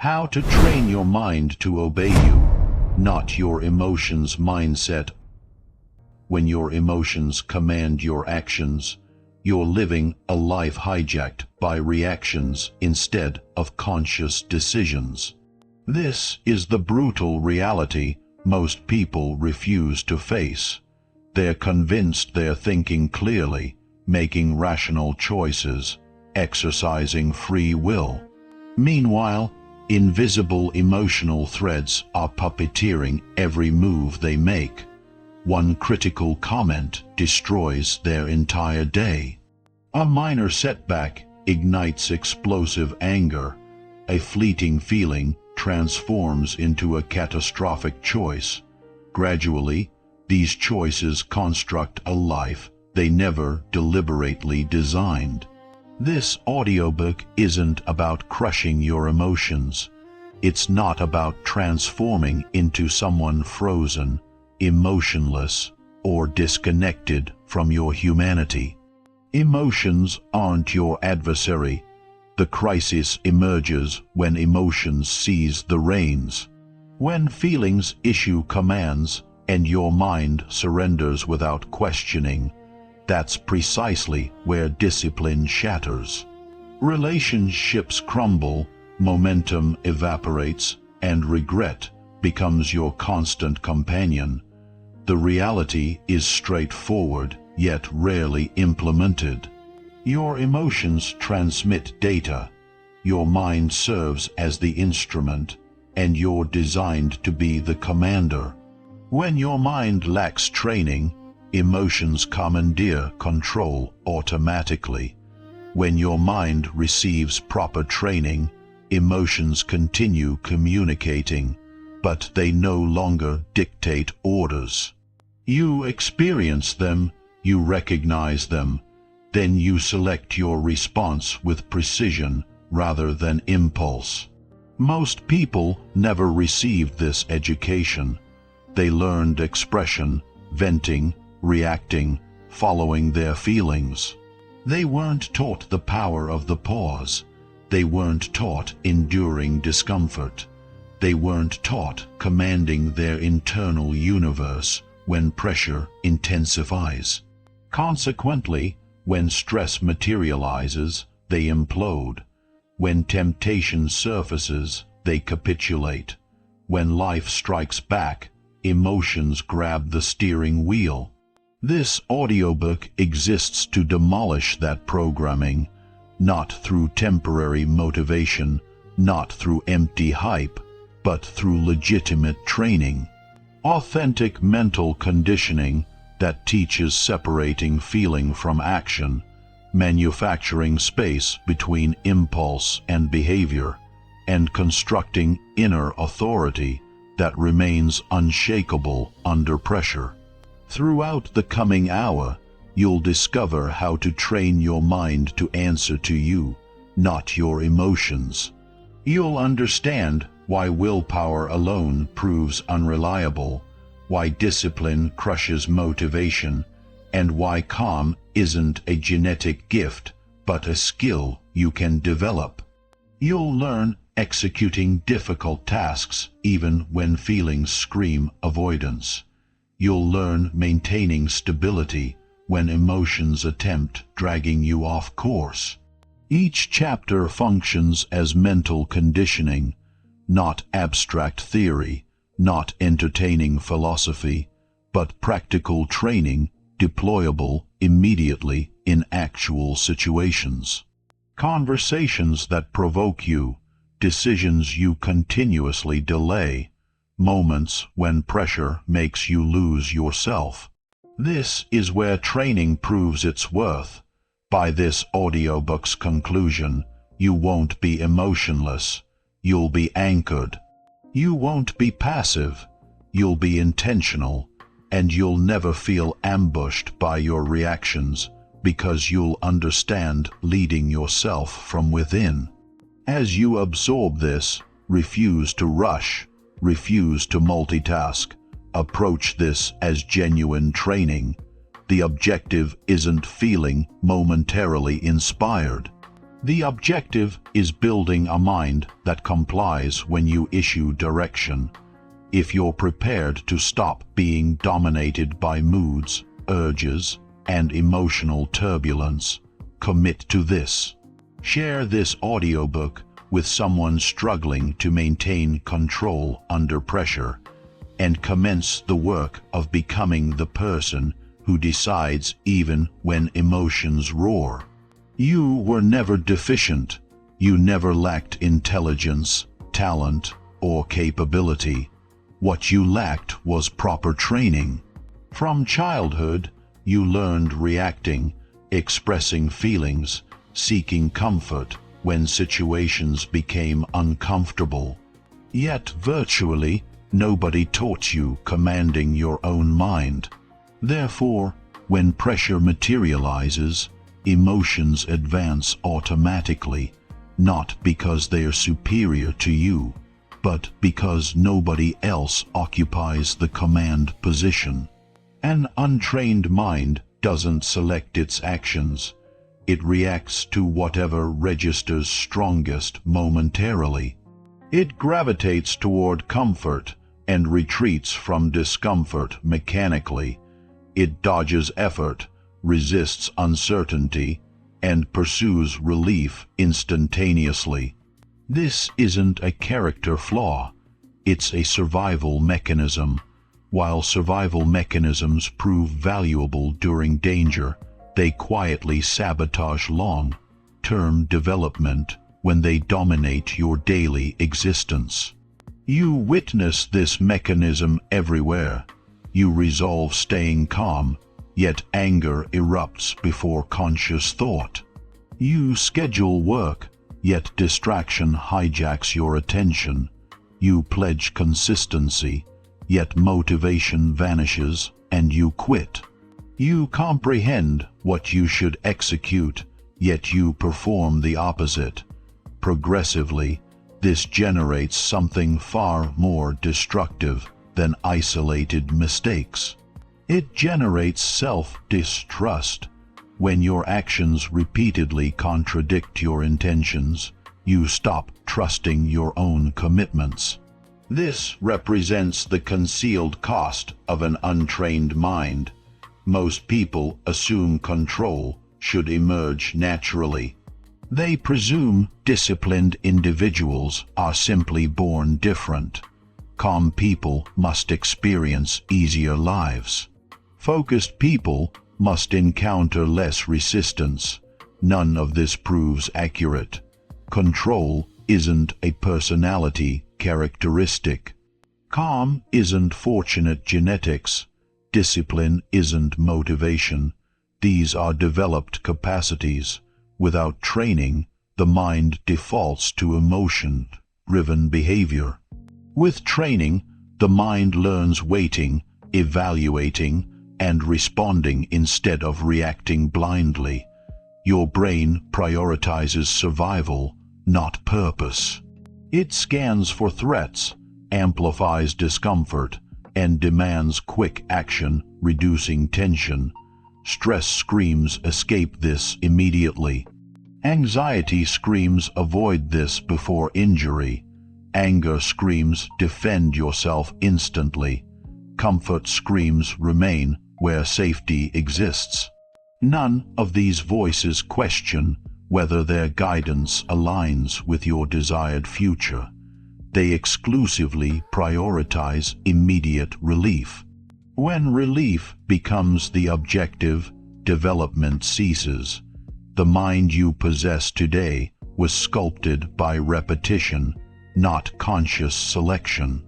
How to train your mind to obey you, not your emotions' mindset. When your emotions command your actions, you're living a life hijacked by reactions instead of conscious decisions. This is the brutal reality most people refuse to face. They're convinced they're thinking clearly, making rational choices, exercising free will. Meanwhile, invisible emotional threads are puppeteering every move they make. One critical comment destroys their entire day. A minor setback ignites explosive anger. A fleeting feeling transforms into a catastrophic choice. Gradually, these choices construct a life they never deliberately designed. This audiobook isn't about crushing your emotions. It's not about transforming into someone frozen, emotionless, or disconnected from your humanity. Emotions aren't your adversary. The crisis emerges when emotions seize the reins. When feelings issue commands and your mind surrenders without questioning, that's precisely where discipline shatters. Relationships crumble, momentum evaporates, and regret becomes your constant companion. The reality is straightforward, yet rarely implemented. Your emotions transmit data. Your mind serves as the instrument, and you're designed to be the commander. When your mind lacks training, emotions commandeer control automatically. When your mind receives proper training, emotions continue communicating, but they no longer dictate orders. You experience them, you recognize them, then you select your response with precision rather than impulse. Most people never received this education. They learned expression, venting, reacting, following their feelings. They weren't taught the power of the pause. They weren't taught enduring discomfort. They weren't taught commanding their internal universe when pressure intensifies. Consequently, when stress materializes, they implode. When temptation surfaces, they capitulate. When life strikes back, emotions grab the steering wheel. This audiobook exists to demolish that programming, not through temporary motivation, not through empty hype, but through legitimate training. Authentic mental conditioning that teaches separating feeling from action, manufacturing space between impulse and behavior, and constructing inner authority that remains unshakable under pressure. Throughout the coming hour, you'll discover how to train your mind to answer to you, not your emotions. You'll understand why willpower alone proves unreliable, why discipline crushes motivation, and why calm isn't a genetic gift, but a skill you can develop. You'll learn executing difficult tasks even when feelings scream avoidance. You'll learn maintaining stability when emotions attempt dragging you off course. Each chapter functions as mental conditioning, not abstract theory, not entertaining philosophy, but practical training deployable immediately in actual situations. Conversations that provoke you, decisions you continuously delay, moments when pressure makes you lose yourself. This is where training proves its worth. By this audiobook's conclusion, you won't be emotionless, you'll be anchored. You won't be passive, you'll be intentional, and you'll never feel ambushed by your reactions because you'll understand leading yourself from within. As you absorb this, refuse to rush, refuse to multitask. Approach this as genuine training. The objective isn't feeling momentarily inspired. The objective is building a mind that complies when you issue direction. If you're prepared to stop being dominated by moods, urges, and emotional turbulence, commit to this. Share this audiobook with someone struggling to maintain control under pressure, and commence the work of becoming the person who decides even when emotions roar. You were never deficient. You never lacked intelligence, talent, or capability. What you lacked was proper training. From childhood, you learned reacting, expressing feelings, seeking comfort when situations became uncomfortable. Yet virtually nobody taught you commanding your own mind. Therefore, when pressure materializes, emotions advance automatically, not because they are superior to you, but because nobody else occupies the command position. An untrained mind doesn't select its actions. It reacts to whatever registers strongest momentarily. It gravitates toward comfort and retreats from discomfort mechanically. It dodges effort, resists uncertainty, and pursues relief instantaneously. This isn't a character flaw. It's a survival mechanism. While survival mechanisms prove valuable during danger, they quietly sabotage long-term development when they dominate your daily existence. You witness this mechanism everywhere. You resolve staying calm, yet anger erupts before conscious thought. You schedule work, yet distraction hijacks your attention. You pledge consistency, yet motivation vanishes and you quit. You comprehend what you should execute, yet you perform the opposite. Progressively, this generates something far more destructive than isolated mistakes. It generates self-distrust. When your actions repeatedly contradict your intentions, you stop trusting your own commitments. This represents the concealed cost of an untrained mind. Most people assume control should emerge naturally. They presume disciplined individuals are simply born different. Calm people must experience easier lives. Focused people must encounter less resistance. None of this proves accurate. Control isn't a personality characteristic. Calm isn't fortunate genetics. Discipline isn't motivation. These are developed capacities. Without training, the mind defaults to emotion-driven behavior. With training, the mind learns waiting, evaluating, and responding instead of reacting blindly. Your brain prioritizes survival, not purpose. It scans for threats, amplifies discomfort, and demands quick action, reducing tension. Stress screams escape this immediately. Anxiety screams avoid this before injury. Anger screams defend yourself instantly. Comfort screams remain where safety exists. None of these voices question whether their guidance aligns with your desired future. They exclusively prioritize immediate relief. When relief becomes the objective, development ceases. The mind you possess today was sculpted by repetition, not conscious selection.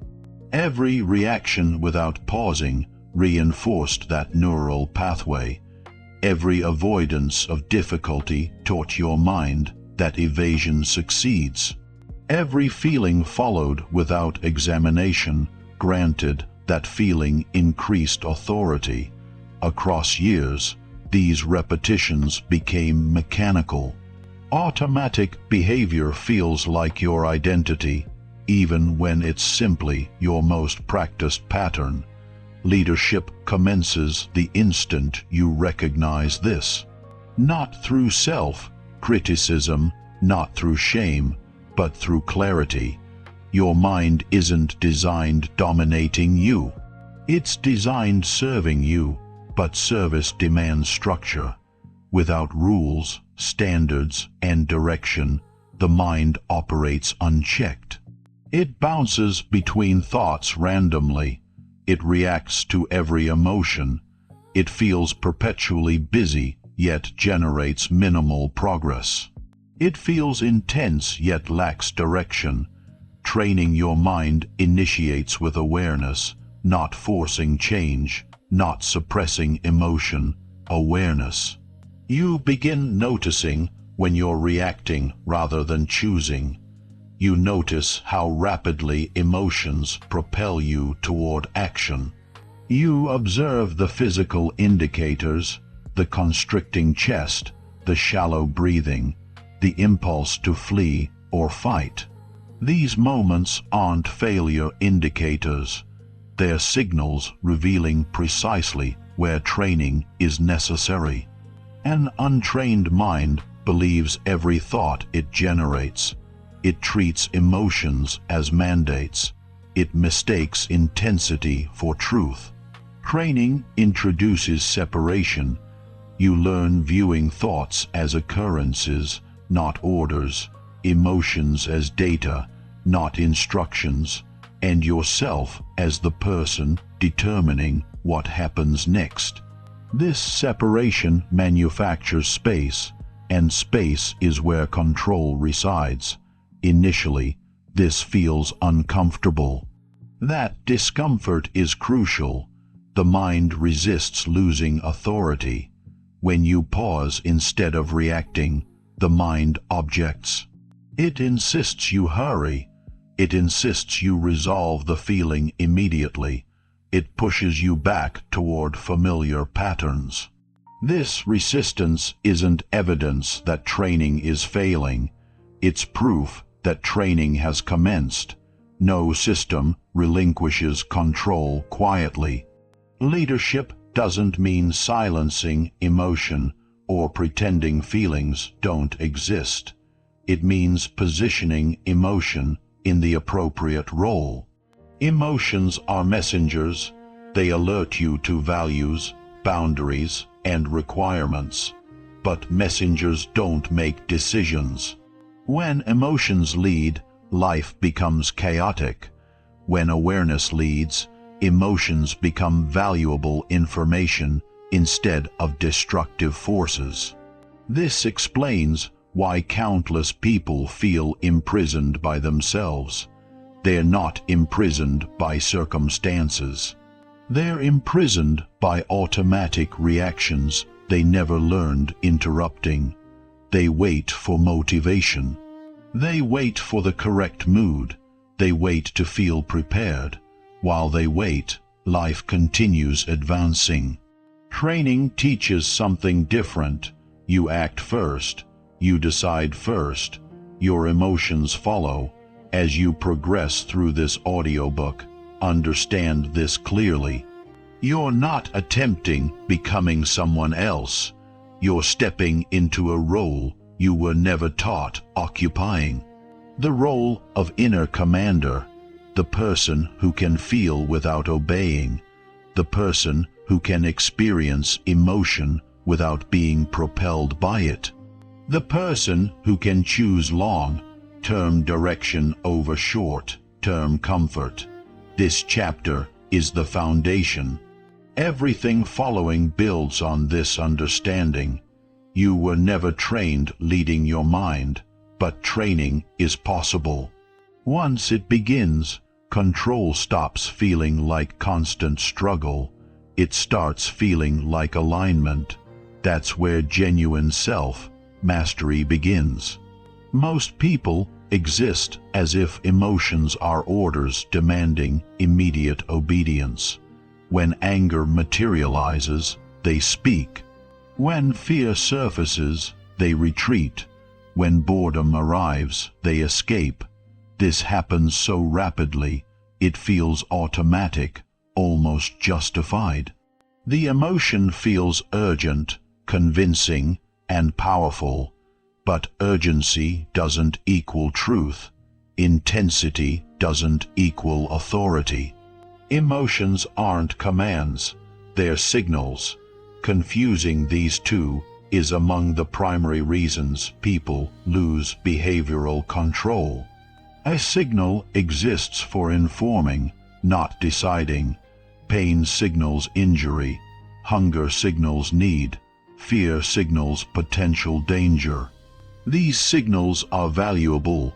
Every reaction without pausing reinforced that neural pathway. Every avoidance of difficulty taught your mind that evasion succeeds. Every feeling followed without examination granted that feeling increased authority. Across years, these repetitions became mechanical. Automatic behavior feels like your identity, even when it's simply your most practiced pattern. Leadership commences the instant you recognize this. Not through self-criticism, not through shame, but through clarity. Your mind isn't designed dominating you. It's designed serving you, but service demands structure. Without rules, standards, and direction, the mind operates unchecked. It bounces between thoughts randomly. It reacts to every emotion. It feels perpetually busy, yet generates minimal progress. It feels intense, yet lacks direction. Training your mind initiates with awareness, not forcing change, not suppressing emotion, awareness. You begin noticing when you're reacting rather than choosing. You notice how rapidly emotions propel you toward action. You observe the physical indicators, the constricting chest, the shallow breathing, the impulse to flee or fight. These moments aren't failure indicators. They're signals revealing precisely where training is necessary. An untrained mind believes every thought it generates. It treats emotions as mandates. It mistakes intensity for truth. Training introduces separation. You learn viewing thoughts as occurrences, not orders, emotions as data, not instructions, and yourself as the person determining what happens next. This separation manufactures space, and space is where control resides. Initially, this feels uncomfortable. That discomfort is crucial. The mind resists losing authority. When you pause instead of reacting, the mind objects. It insists you hurry. It insists you resolve the feeling immediately. It pushes you back toward familiar patterns. This resistance isn't evidence that training is failing. It's proof that training has commenced. No system relinquishes control quietly. Leadership doesn't mean silencing emotion or pretending feelings don't exist. It means positioning emotion in the appropriate role. Emotions are messengers. They alert you to values, boundaries, and requirements. But messengers don't make decisions. When emotions lead, life becomes chaotic. When awareness leads, emotions become valuable information instead of destructive forces. This explains why countless people feel imprisoned by themselves. They're not imprisoned by circumstances. They're imprisoned by automatic reactions they never learned interrupting. They wait for motivation. They wait for the correct mood. They wait to feel prepared. While they wait, life continues advancing. Training teaches something different. You act first. You decide first. Your emotions follow. As you progress through this audiobook, understand this clearly. You're not attempting becoming someone else. You're stepping into a role you were never taught occupying. The role of inner commander, the person who can feel without obeying, the person who can experience emotion without being propelled by it, the person who can choose long-term direction over short-term comfort. This chapter is the foundation. Everything following builds on this understanding. You were never trained leading your mind, but training is possible. Once it begins, control stops feeling like constant struggle. It starts feeling like alignment. That's where genuine self-mastery begins. Most people exist as if emotions are orders demanding immediate obedience. When anger materializes, they speak. When fear surfaces, they retreat. When boredom arrives, they escape. This happens so rapidly, it feels automatic, almost justified. The emotion feels urgent, convincing, and powerful. But urgency doesn't equal truth. Intensity doesn't equal authority. Emotions aren't commands, they're signals. Confusing these two is among the primary reasons people lose behavioral control. A signal exists for informing, not deciding. Pain signals injury, hunger signals need, fear signals potential danger. These signals are valuable.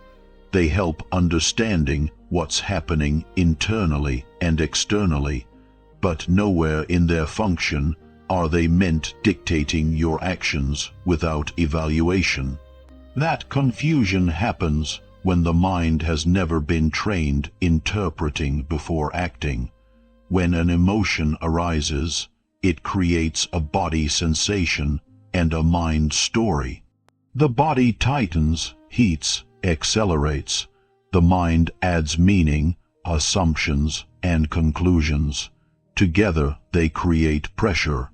They help understanding what's happening internally and externally, but nowhere in their function are they meant dictating your actions without evaluation. That confusion happens when the mind has never been trained interpreting before acting. When an emotion arises, it creates a body sensation and a mind story. The body tightens, heats, accelerates. The mind adds meaning, assumptions, and conclusions. Together they create pressure.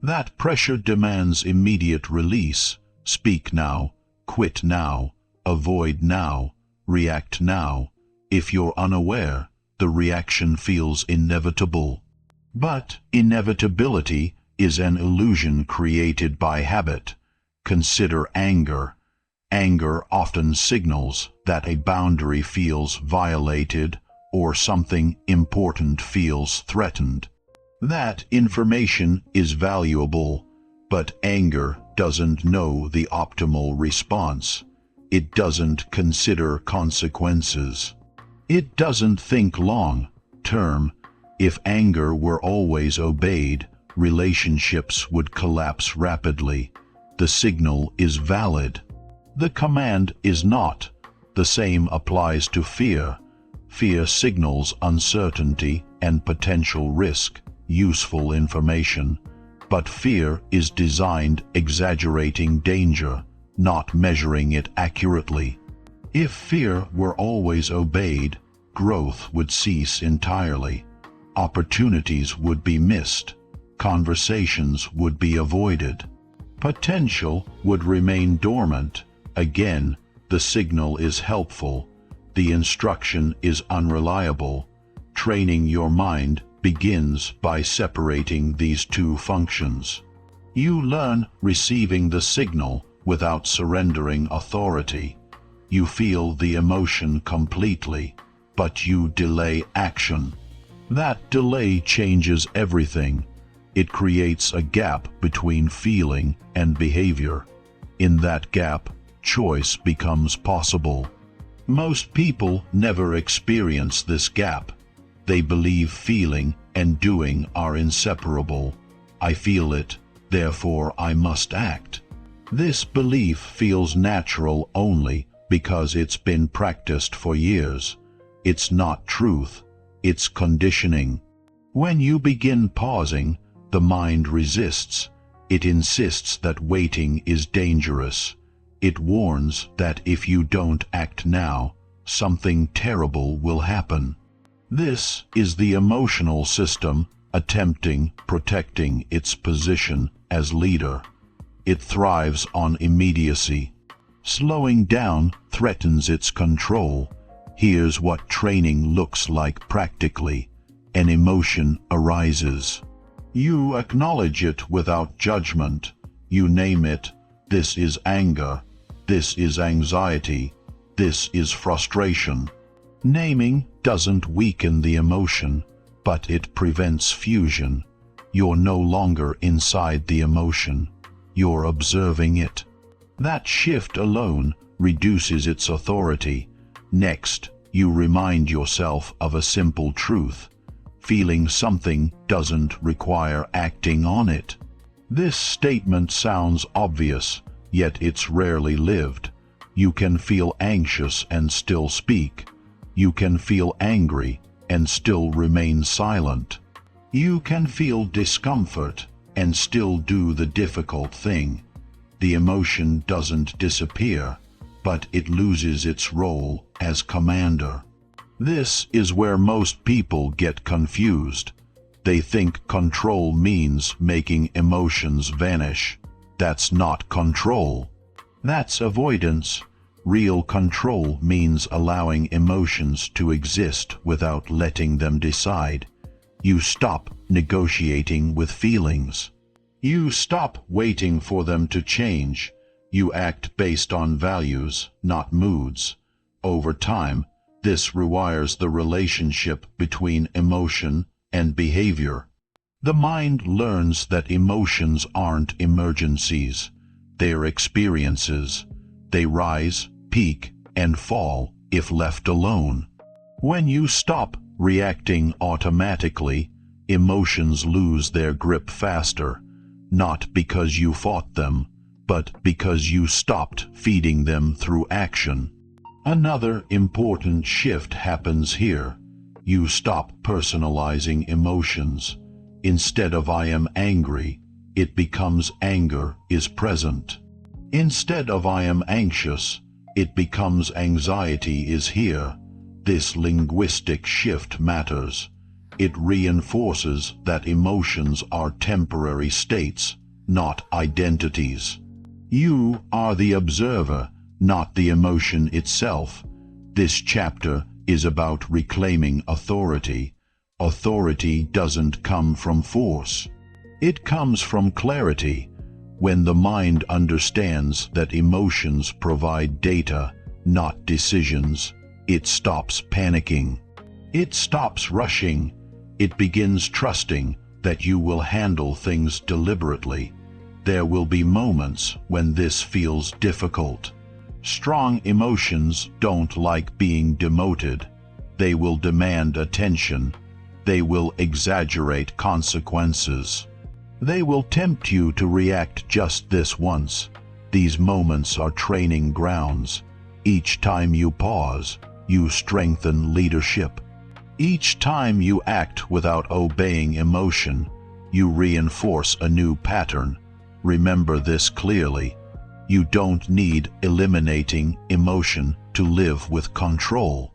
That pressure demands immediate release. Speak now, quit now, avoid now, react now. If you're unaware, the reaction feels inevitable. But inevitability is an illusion created by habit. Consider anger. Anger often signals that a boundary feels violated or something important feels threatened. That information is valuable, but anger doesn't know the optimal response. It doesn't consider consequences. It doesn't think long term. If anger were always obeyed, relationships would collapse rapidly. The signal is valid. The command is not. The same applies to fear. Fear signals uncertainty and potential risk, useful information. But fear is designed exaggerating danger, not measuring it accurately. If fear were always obeyed, growth would cease entirely. Opportunities would be missed. Conversations would be avoided. Potential would remain dormant. Again, the signal is helpful. The instruction is unreliable. Training your mind begins by separating these two functions. You learn receiving the signal without surrendering authority. You feel the emotion completely, but you delay action. That delay changes everything. It creates a gap between feeling and behavior. In that gap, choice becomes possible. Most people never experience this gap. They believe feeling and doing are inseparable. I feel it, therefore I must act. This belief feels natural only because it's been practiced for years. It's not truth, it's conditioning. When you begin pausing, the mind resists. It insists that waiting is dangerous. It warns that if you don't act now, something terrible will happen. This is the emotional system protecting its position as leader. It thrives on immediacy. Slowing down threatens its control. Here's what training looks like practically. An emotion arises. You acknowledge it without judgment. You name it. This is anger. This is anxiety. This is frustration. Naming doesn't weaken the emotion, but it prevents fusion. You're no longer inside the emotion. You're observing it. That shift alone reduces its authority. Next, you remind yourself of a simple truth. Feeling something doesn't require acting on it. This statement sounds obvious, yet it's rarely lived. You can feel anxious and still speak. You can feel angry and still remain silent. You can feel discomfort and still do the difficult thing. The emotion doesn't disappear, but it loses its role as commander. This is where most people get confused. They think control means making emotions vanish. That's not control. That's avoidance. Real control means allowing emotions to exist without letting them decide. You stop negotiating with feelings. You stop waiting for them to change. You act based on values, not moods. Over time, this rewires the relationship between emotion and behavior. The mind learns that emotions aren't emergencies. They're experiences. They rise, peak, and fall if left alone. When you stop reacting automatically, emotions lose their grip faster, not because you fought them, but because you stopped feeding them through action. Another important shift happens here. You stop personalizing emotions. Instead of "I am angry," it becomes "anger is present." Instead of "I am anxious," it becomes "anxiety is here." This linguistic shift matters. It reinforces that emotions are temporary states, not identities. You are the observer, not the emotion itself. This chapter is about reclaiming authority. Authority doesn't come from force. It comes from clarity. When the mind understands that emotions provide data, not decisions, it stops panicking. It stops rushing. It begins trusting that you will handle things deliberately. There will be moments when this feels difficult. Strong emotions don't like being demoted. They will demand attention. They will exaggerate consequences. They will tempt you to react just this once. These moments are training grounds. Each time you pause, you strengthen leadership. Each time you act without obeying emotion, you reinforce a new pattern. Remember this clearly. You don't need eliminating emotion to live with control.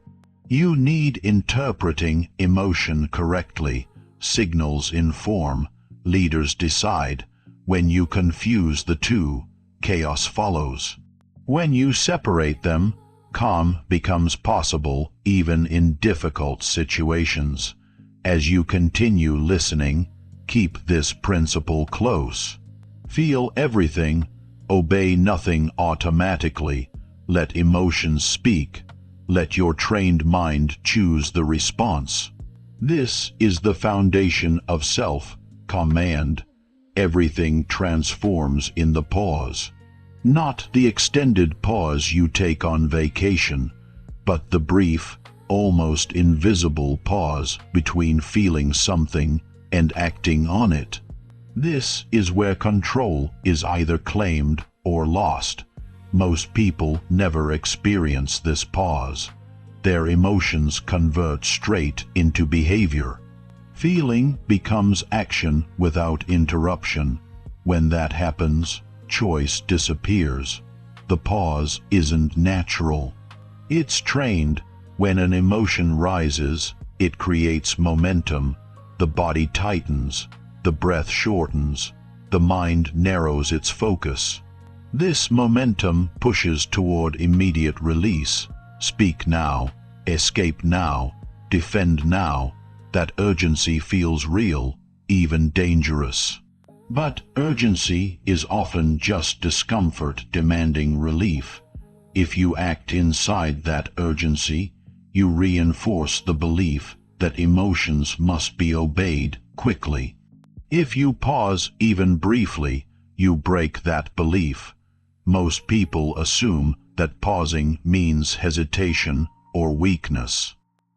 You need interpreting emotion correctly. Signals inform, leaders decide. When you confuse the two, chaos follows. When you separate them, calm becomes possible even in difficult situations. As you continue listening, keep this principle close. Feel everything, obey nothing automatically. Let emotions speak. Let your trained mind choose the response. This is the foundation of self-command. Everything transforms in the pause. Not the extended pause you take on vacation, but the brief, almost invisible pause between feeling something and acting on it. This is where control is either claimed or lost. Most people never experience this pause. Their emotions convert straight into behavior. Feeling becomes action without interruption. When that happens, choice disappears. The pause isn't natural. It's trained. When an emotion rises, it creates momentum. The body tightens. The breath shortens. The mind narrows its focus. This momentum pushes toward immediate release. Speak now, escape now, defend now. That urgency feels real, even dangerous. But urgency is often just discomfort demanding relief. If you act inside that urgency, you reinforce the belief that emotions must be obeyed quickly. If you pause even briefly, you break that belief. Most people assume that pausing means hesitation or weakness.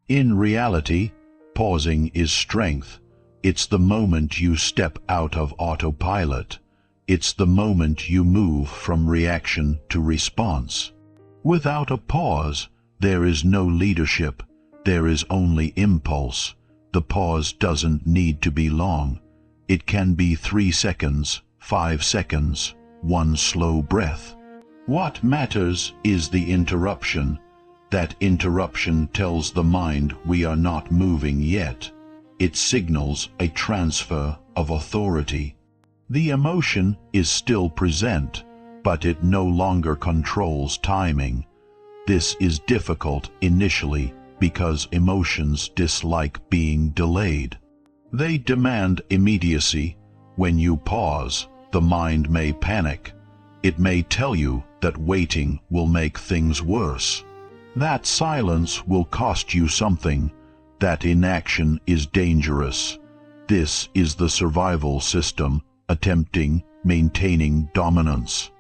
In reality, pausing is strength. It's the moment you step out of autopilot. It's the moment you move from reaction to response. Without a pause, there is no leadership. There is only impulse. The pause doesn't need to be long. It can be 3 seconds, 5 seconds, one slow breath. What matters is the interruption. That interruption tells the mind we are not moving yet. It signals a transfer of authority. The emotion is still present, but it no longer controls timing. This is difficult initially because emotions dislike being delayed. They demand immediacy. When you pause, the mind may panic. It may tell you that waiting will make things worse. That silence will cost you something. That inaction is dangerous. This is the survival system maintaining dominance.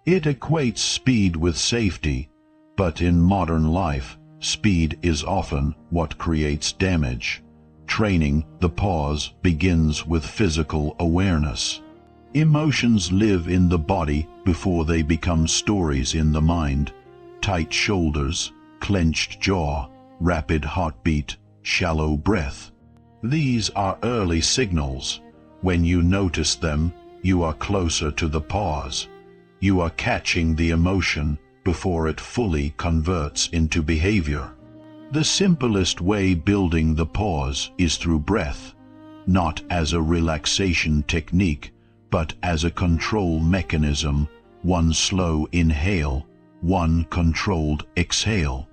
It equates speed with safety, but in modern life, speed is often what creates damage. Training the pause begins with physical awareness. Emotions live in the body before they become stories in the mind. Tight shoulders, clenched jaw, rapid heartbeat, shallow breath. These are early signals. When you notice them, you are closer to the pause. You are catching the emotion before it fully converts into behavior. The simplest way building the pause is through breath, not as a relaxation technique, but as a control mechanism, one slow inhale, one controlled exhale.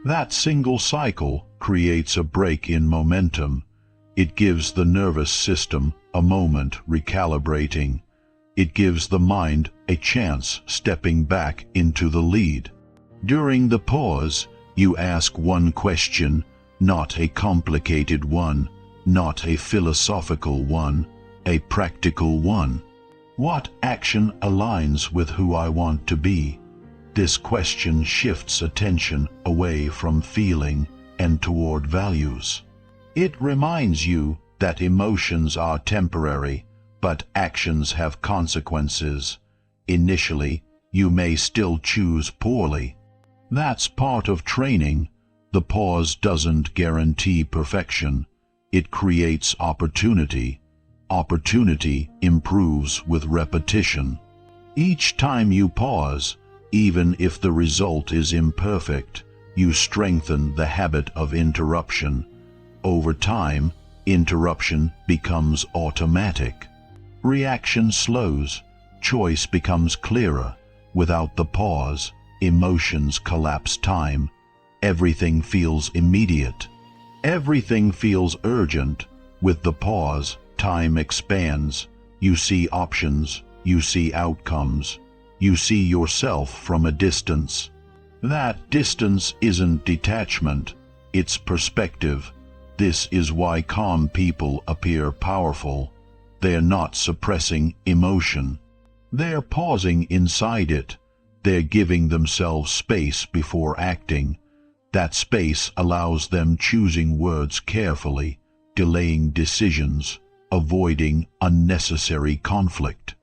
That single cycle creates a break in momentum. It gives the nervous system a moment recalibrating. It gives the mind a chance stepping back into the lead. During the pause, you ask one question, not a complicated one, not a philosophical one, a practical one. What action aligns with who I want to be? This question shifts attention away from feeling and toward values. It reminds you that emotions are temporary, but actions have consequences. Initially, you may still choose poorly. That's part of training. The pause doesn't guarantee perfection. It creates opportunity. Opportunity improves with repetition. Each time you pause, even if the result is imperfect, you strengthen the habit of interruption. Over time, interruption becomes automatic. Reaction slows, choice becomes clearer. Without the pause, emotions collapse time. Everything feels immediate. Everything feels urgent. With the pause, time expands. You see options, you see outcomes, you see yourself from a distance. That distance isn't detachment, it's perspective. This is why calm people appear powerful. They're not suppressing emotion. They're pausing inside it. They're giving themselves space before acting. That space allows them choosing words carefully, delaying decisions, avoiding unnecessary conflict.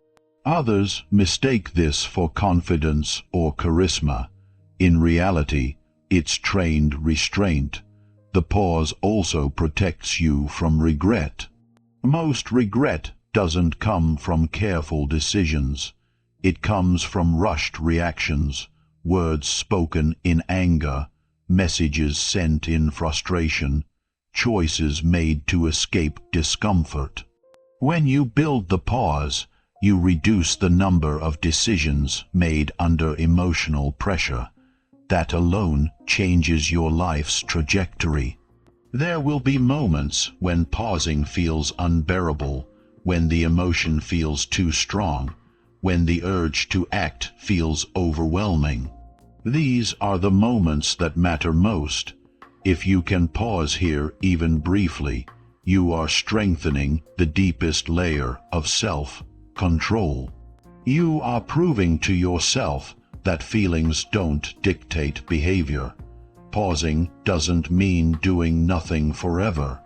Others mistake this for confidence or charisma. In reality, it's trained restraint. The pause also protects you from regret. Most regret doesn't come from careful decisions. It comes from rushed reactions, words spoken in anger, messages sent in frustration, choices made to escape discomfort. When you build the pause, you reduce the number of decisions made under emotional pressure. That alone changes your life's trajectory. There will be moments when pausing feels unbearable, when the emotion feels too strong, when the urge to act feels overwhelming. These are the moments that matter most. If you can pause here even briefly, you are strengthening the deepest layer of self-control. You are proving to yourself that feelings don't dictate behavior. Pausing doesn't mean doing nothing forever.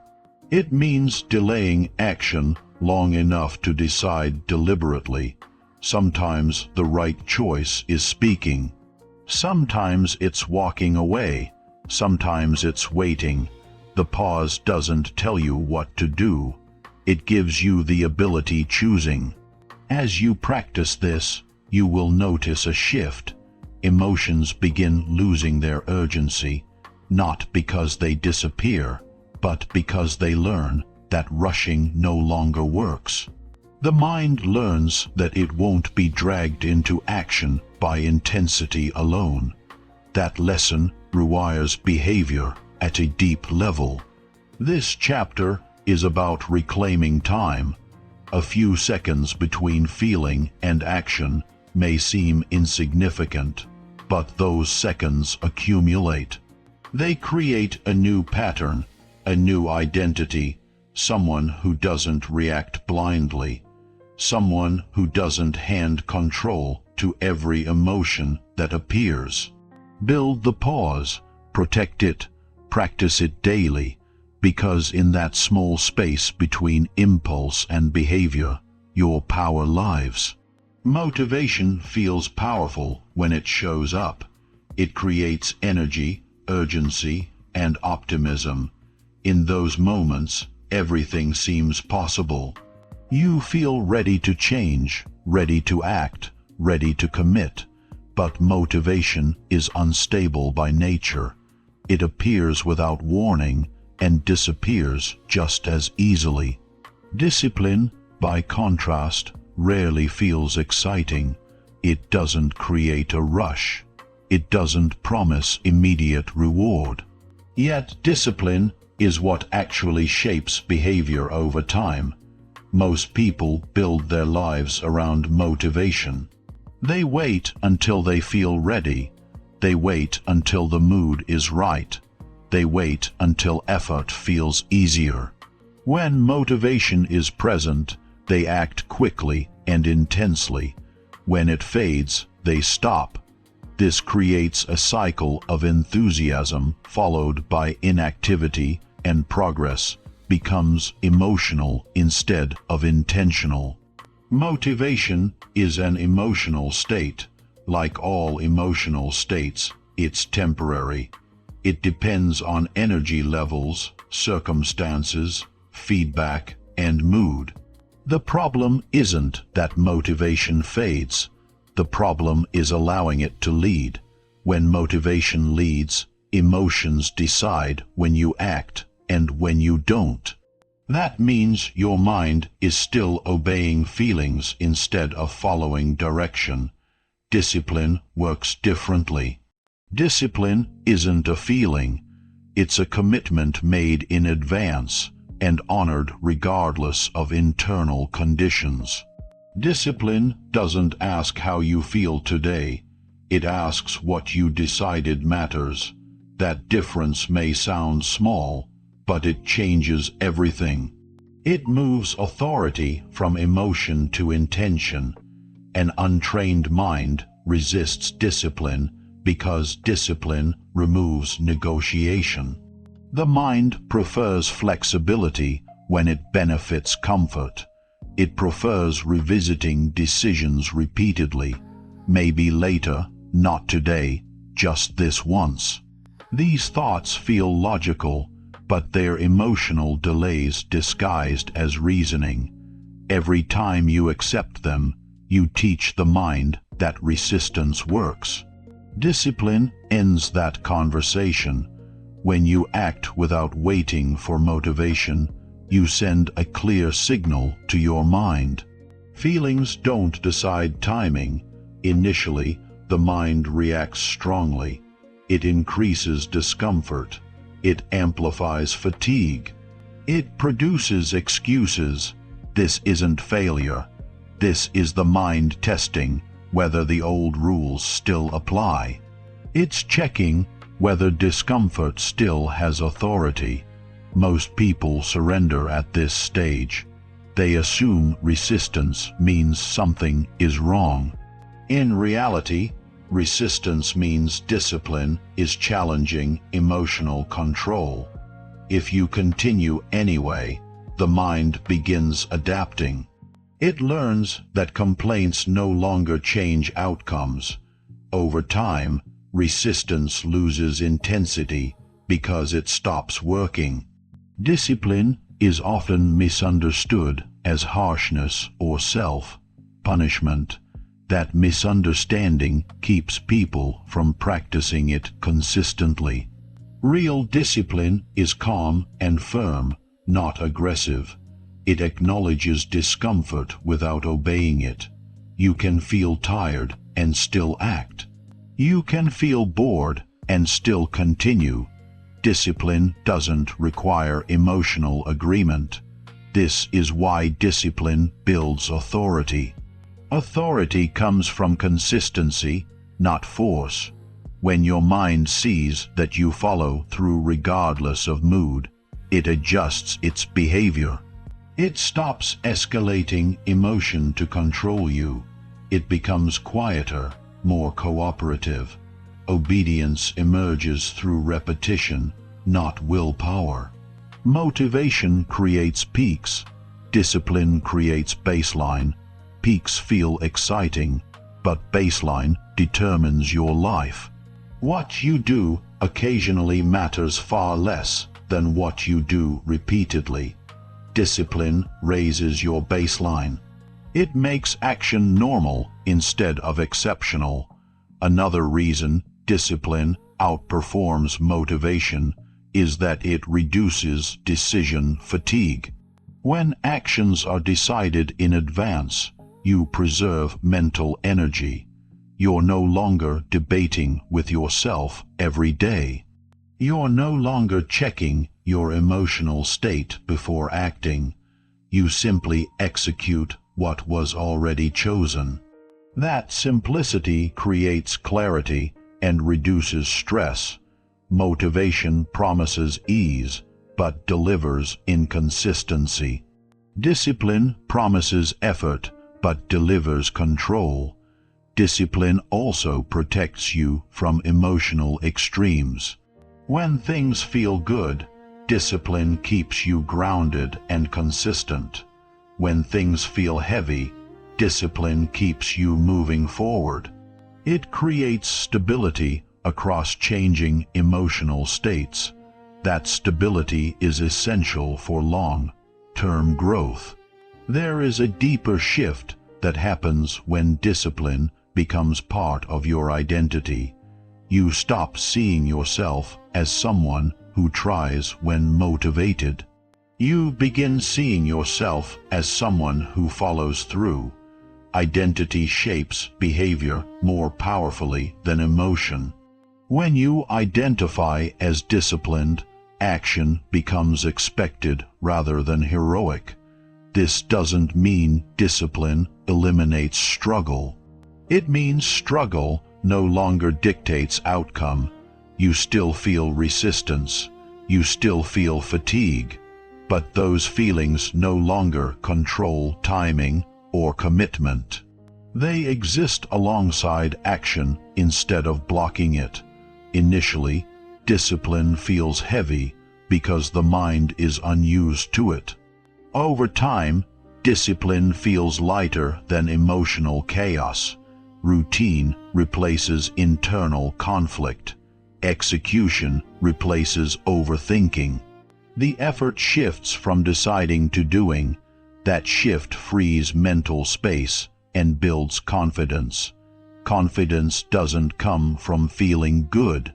It means delaying action long enough to decide deliberately. Sometimes the right choice is speaking. Sometimes it's walking away. Sometimes it's waiting. The pause doesn't tell you what to do. It gives you the ability choosing. As you practice this, you will notice a shift. Emotions begin losing their urgency, not because they disappear, but because they learn that rushing no longer works. The mind learns that it won't be dragged into action by intensity alone. That lesson rewires behavior at a deep level. This chapter is about reclaiming time. A few seconds between feeling and action may seem insignificant, but those seconds accumulate. They create a new pattern, a new identity, someone who doesn't react blindly, someone who doesn't hand control to every emotion that appears. Build the pause, protect it, practice it daily, because in that small space between impulse and behavior, your power lives. Motivation feels powerful when it shows up. It creates energy, urgency, and optimism. In those moments, everything seems possible. You feel ready to change, ready to act, ready to commit. But motivation is unstable by nature. It appears without warning and disappears just as easily. Discipline, by contrast, rarely feels exciting. It doesn't create a rush. It doesn't promise immediate reward. Yet discipline is what actually shapes behavior over time. Most people build their lives around motivation. They wait until they feel ready. They wait until the mood is right. They wait until effort feels easier. When motivation is present, they act quickly and intensely. When it fades, they stop. This creates a cycle of enthusiasm followed by inactivity, and progress becomes emotional instead of intentional. Motivation is an emotional state. Like all emotional states, it's temporary. It depends on energy levels, circumstances, feedback, and mood. The problem isn't that motivation fades. The problem is allowing it to lead. When motivation leads, emotions decide when you act and when you don't. That means your mind is still obeying feelings instead of following direction. Discipline works differently. Discipline isn't a feeling. It's a commitment made in advance and honored regardless of internal conditions. Discipline doesn't ask how you feel today. It asks what you decided matters. That difference may sound small, but it changes everything. It moves authority from emotion to intention. An untrained mind resists discipline because discipline removes negotiation. The mind prefers flexibility when it benefits comfort. It prefers revisiting decisions repeatedly. Maybe later, not today, just this once. These thoughts feel logical, but they're emotional delays disguised as reasoning. Every time you accept them, you teach the mind that resistance works. Discipline ends that conversation. When you act without waiting for motivation, you send a clear signal to your mind. Feelings don't decide timing. Initially, the mind reacts strongly. It increases discomfort. It amplifies fatigue. It produces excuses. This isn't failure. This is the mind testing whether the old rules still apply. It's checking whether discomfort still has authority. Most people surrender at this stage. They assume resistance means something is wrong. In reality, resistance means discipline is challenging emotional control. If you continue anyway, the mind begins adapting. It learns that complaints no longer change outcomes. Over time, resistance loses intensity because it stops working. Discipline is often misunderstood as harshness or self-punishment. That misunderstanding keeps people from practicing it Real discipline is calm and firm, not aggressive. It acknowledges discomfort without obeying it. You can feel tired and still act. You can feel bored and still continue. Discipline doesn't require emotional agreement. This is why discipline builds authority. Authority comes from consistency, not force. When your mind sees that you follow through regardless of mood, it adjusts its behavior. It stops escalating emotion to control you. It becomes quieter, more cooperative. Obedience emerges through repetition, not willpower. Motivation creates peaks. Discipline creates baseline. Peaks feel exciting, but baseline determines your life. What you do occasionally matters far less than what you do repeatedly. Discipline raises your baseline. It makes action normal instead of exceptional. Another reason discipline outperforms motivation is that it reduces decision fatigue. When actions are decided in advance, you preserve mental energy. You're no longer debating with yourself every day. You're no longer checking your emotional state before acting. You simply execute what was already chosen. That simplicity creates clarity and reduces stress. Motivation promises ease, but delivers inconsistency. Discipline promises effort, but delivers control. Discipline also protects you from emotional extremes. When things feel good, discipline keeps you grounded and consistent. When things feel heavy, discipline keeps you moving forward. It creates stability across changing emotional states. That stability is essential for long-term growth. There is a deeper shift that happens when discipline becomes part of your identity. You stop seeing yourself as someone who tries when motivated. You begin seeing yourself as someone who follows through. Identity shapes behavior more powerfully than emotion. When you identify as disciplined, action becomes expected rather than heroic. This doesn't mean discipline eliminates struggle. It means struggle no longer dictates outcome. You still feel resistance. You still feel fatigue. But those feelings no longer control timing or commitment. They exist alongside action instead of blocking it. Initially, discipline feels heavy because the mind is unused to it. Over time, discipline feels lighter than emotional chaos. Routine replaces internal conflict. Execution replaces overthinking. The effort shifts from deciding to doing. That shift frees mental space and builds confidence. Confidence doesn't come from feeling good.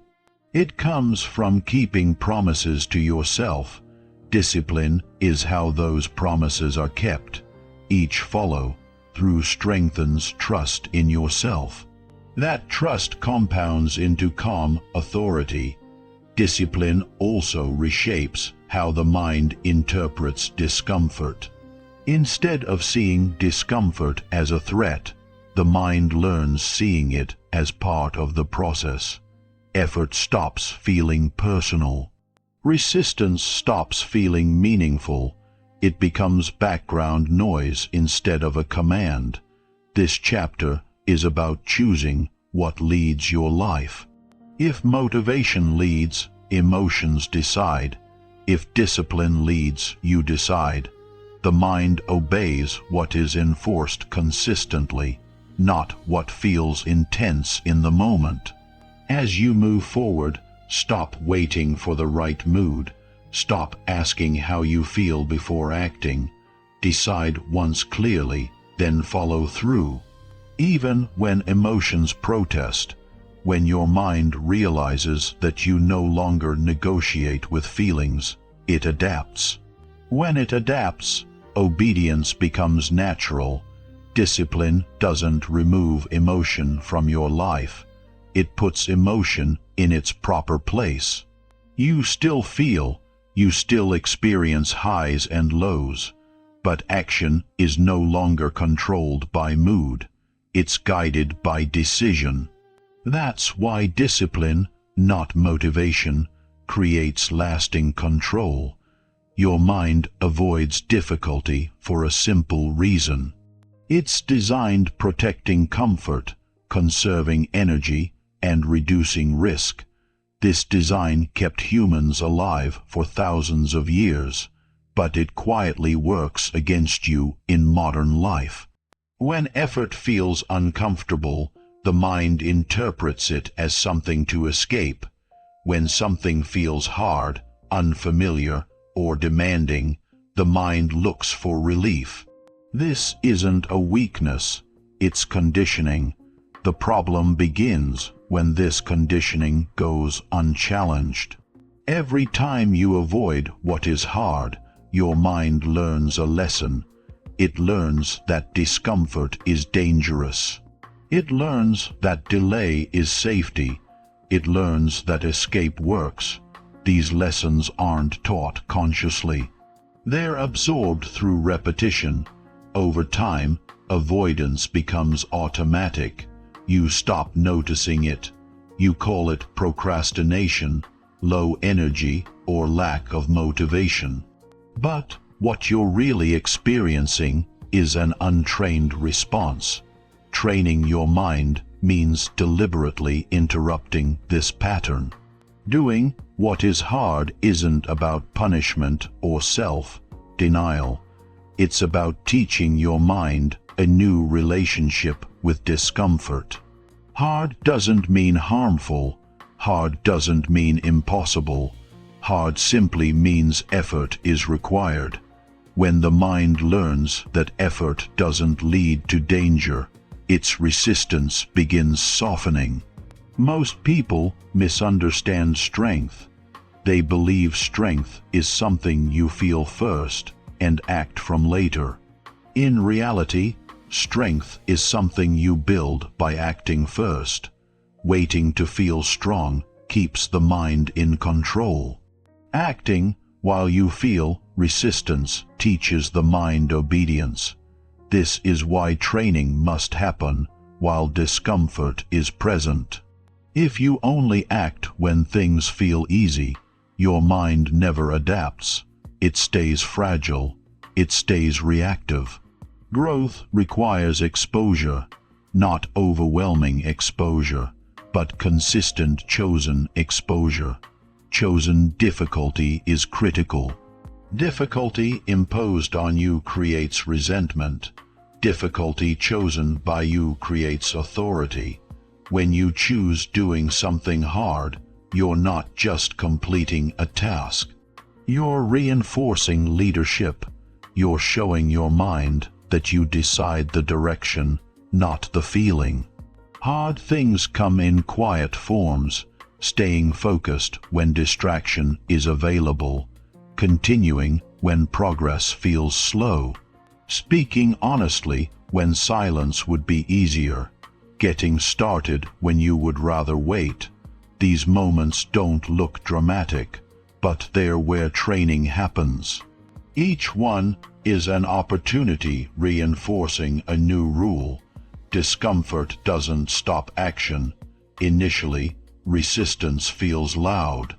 It comes from keeping promises to yourself. Discipline is how those promises are kept. Each follow-through strengthens trust in yourself. That trust compounds into calm authority. Discipline also reshapes how the mind interprets discomfort. Instead of seeing discomfort as a threat, the mind learns seeing it as part of the process. Effort stops feeling personal. Resistance stops feeling meaningful. It becomes background noise instead of a command. This chapter is about choosing what leads your life. If motivation leads, emotions decide. If discipline leads, you decide. The mind obeys what is enforced consistently, not what feels intense in the moment. As you move forward, stop waiting for the right mood. Stop asking how you feel before acting. Decide once clearly, then follow through. Even when emotions protest, when your mind realizes that you no longer negotiate with feelings, it adapts. When it adapts, obedience becomes natural. Discipline doesn't remove emotion from your life. It puts emotion in its proper place. You still feel, you still experience highs and lows, but action is no longer controlled by mood. It's guided by decision. That's why discipline, not motivation, creates lasting control. Your mind avoids difficulty for a simple reason. It's designed protecting comfort, conserving energy, and reducing risk. This design kept humans alive for thousands of years, but it quietly works against you in modern life. When effort feels uncomfortable, the mind interprets it as something to escape. When something feels hard, unfamiliar, or demanding, the mind looks for relief. This isn't a weakness, it's conditioning. The problem begins when this conditioning goes unchallenged. Every time you avoid what is hard, your mind learns a lesson. It learns that discomfort is dangerous. It learns that delay is safety. It learns that escape works. These lessons aren't taught consciously. They're absorbed through repetition. Over time, avoidance becomes automatic. You stop noticing it. You call it procrastination, low energy, or lack of motivation. But what you're really experiencing is an untrained response. Training your mind means deliberately interrupting this pattern. Doing what is hard isn't about punishment or self-denial. It's about teaching your mind a new relationship with discomfort. Hard doesn't mean harmful. Hard doesn't mean impossible. Hard simply means effort is required. When the mind learns that effort doesn't lead to danger, its resistance begins softening. Most people misunderstand strength. They believe strength is something you feel first and act from later. In reality, strength is something you build by acting first. Waiting to feel strong keeps the mind in control. Acting while you feel resistance teaches the mind obedience. This is why training must happen while discomfort is present. If you only act when things feel easy, your mind never adapts. It stays fragile. It stays reactive. Growth requires exposure, not overwhelming exposure, but consistent chosen exposure. Chosen difficulty is critical. Difficulty imposed on you creates resentment. Difficulty chosen by you creates authority. When you choose doing something hard, you're not just completing a task. You're reinforcing leadership. You're showing your mind that you decide the direction, not the feeling. Hard things come in quiet forms, staying focused when distraction is available, continuing when progress feels slow, speaking honestly when silence would be easier, getting started when you would rather wait. These moments don't look dramatic, but they're where training happens. Each one is an opportunity reinforcing a new rule. Discomfort doesn't stop action. Initially, resistance feels loud.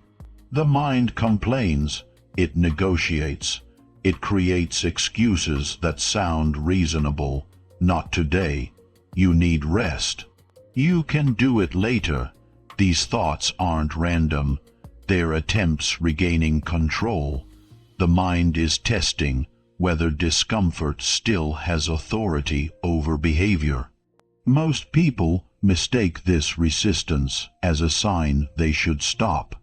The mind complains, it negotiates, it creates excuses that sound reasonable. Not today. You need rest. You can do it later. These thoughts aren't random. They're attempts regaining control. The mind is testing whether discomfort still has authority over behavior. Most people mistake this resistance as a sign they should stop.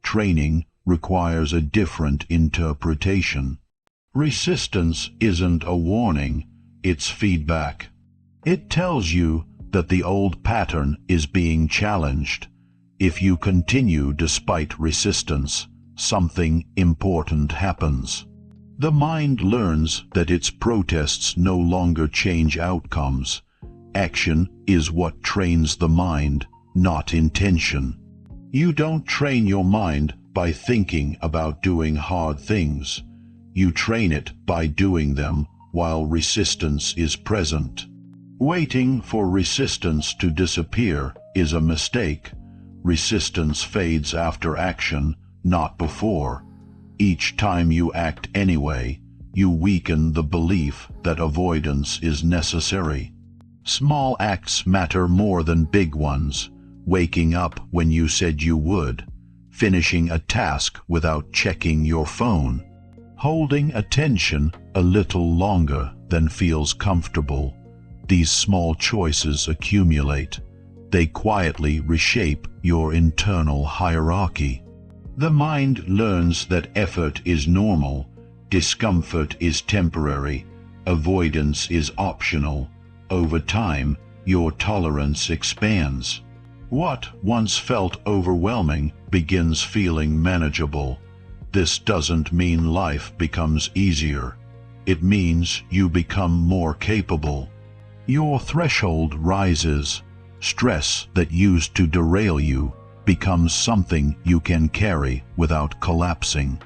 Training requires a different interpretation. Resistance isn't a warning, it's feedback. It tells you that the old pattern is being challenged. If you continue despite resistance, something important happens. The mind learns that its protests no longer change outcomes. Action is what trains the mind, not intention. You don't train your mind by thinking about doing hard things. You train it by doing them while resistance is present. Waiting for resistance to disappear is a mistake. Resistance fades after action, not before. Each time you act anyway, you weaken the belief that avoidance is necessary. Small acts matter more than big ones. Waking up when you said you would, finishing a task without checking your phone, holding attention a little longer than feels comfortable. These small choices accumulate. They quietly reshape your internal hierarchy. The mind learns that effort is normal, discomfort is temporary, avoidance is optional. Over time, your tolerance expands. What once felt overwhelming begins feeling manageable. This doesn't mean life becomes easier. It means you become more capable. Your threshold rises. Stress that used to derail you becomes something you can carry without collapsing.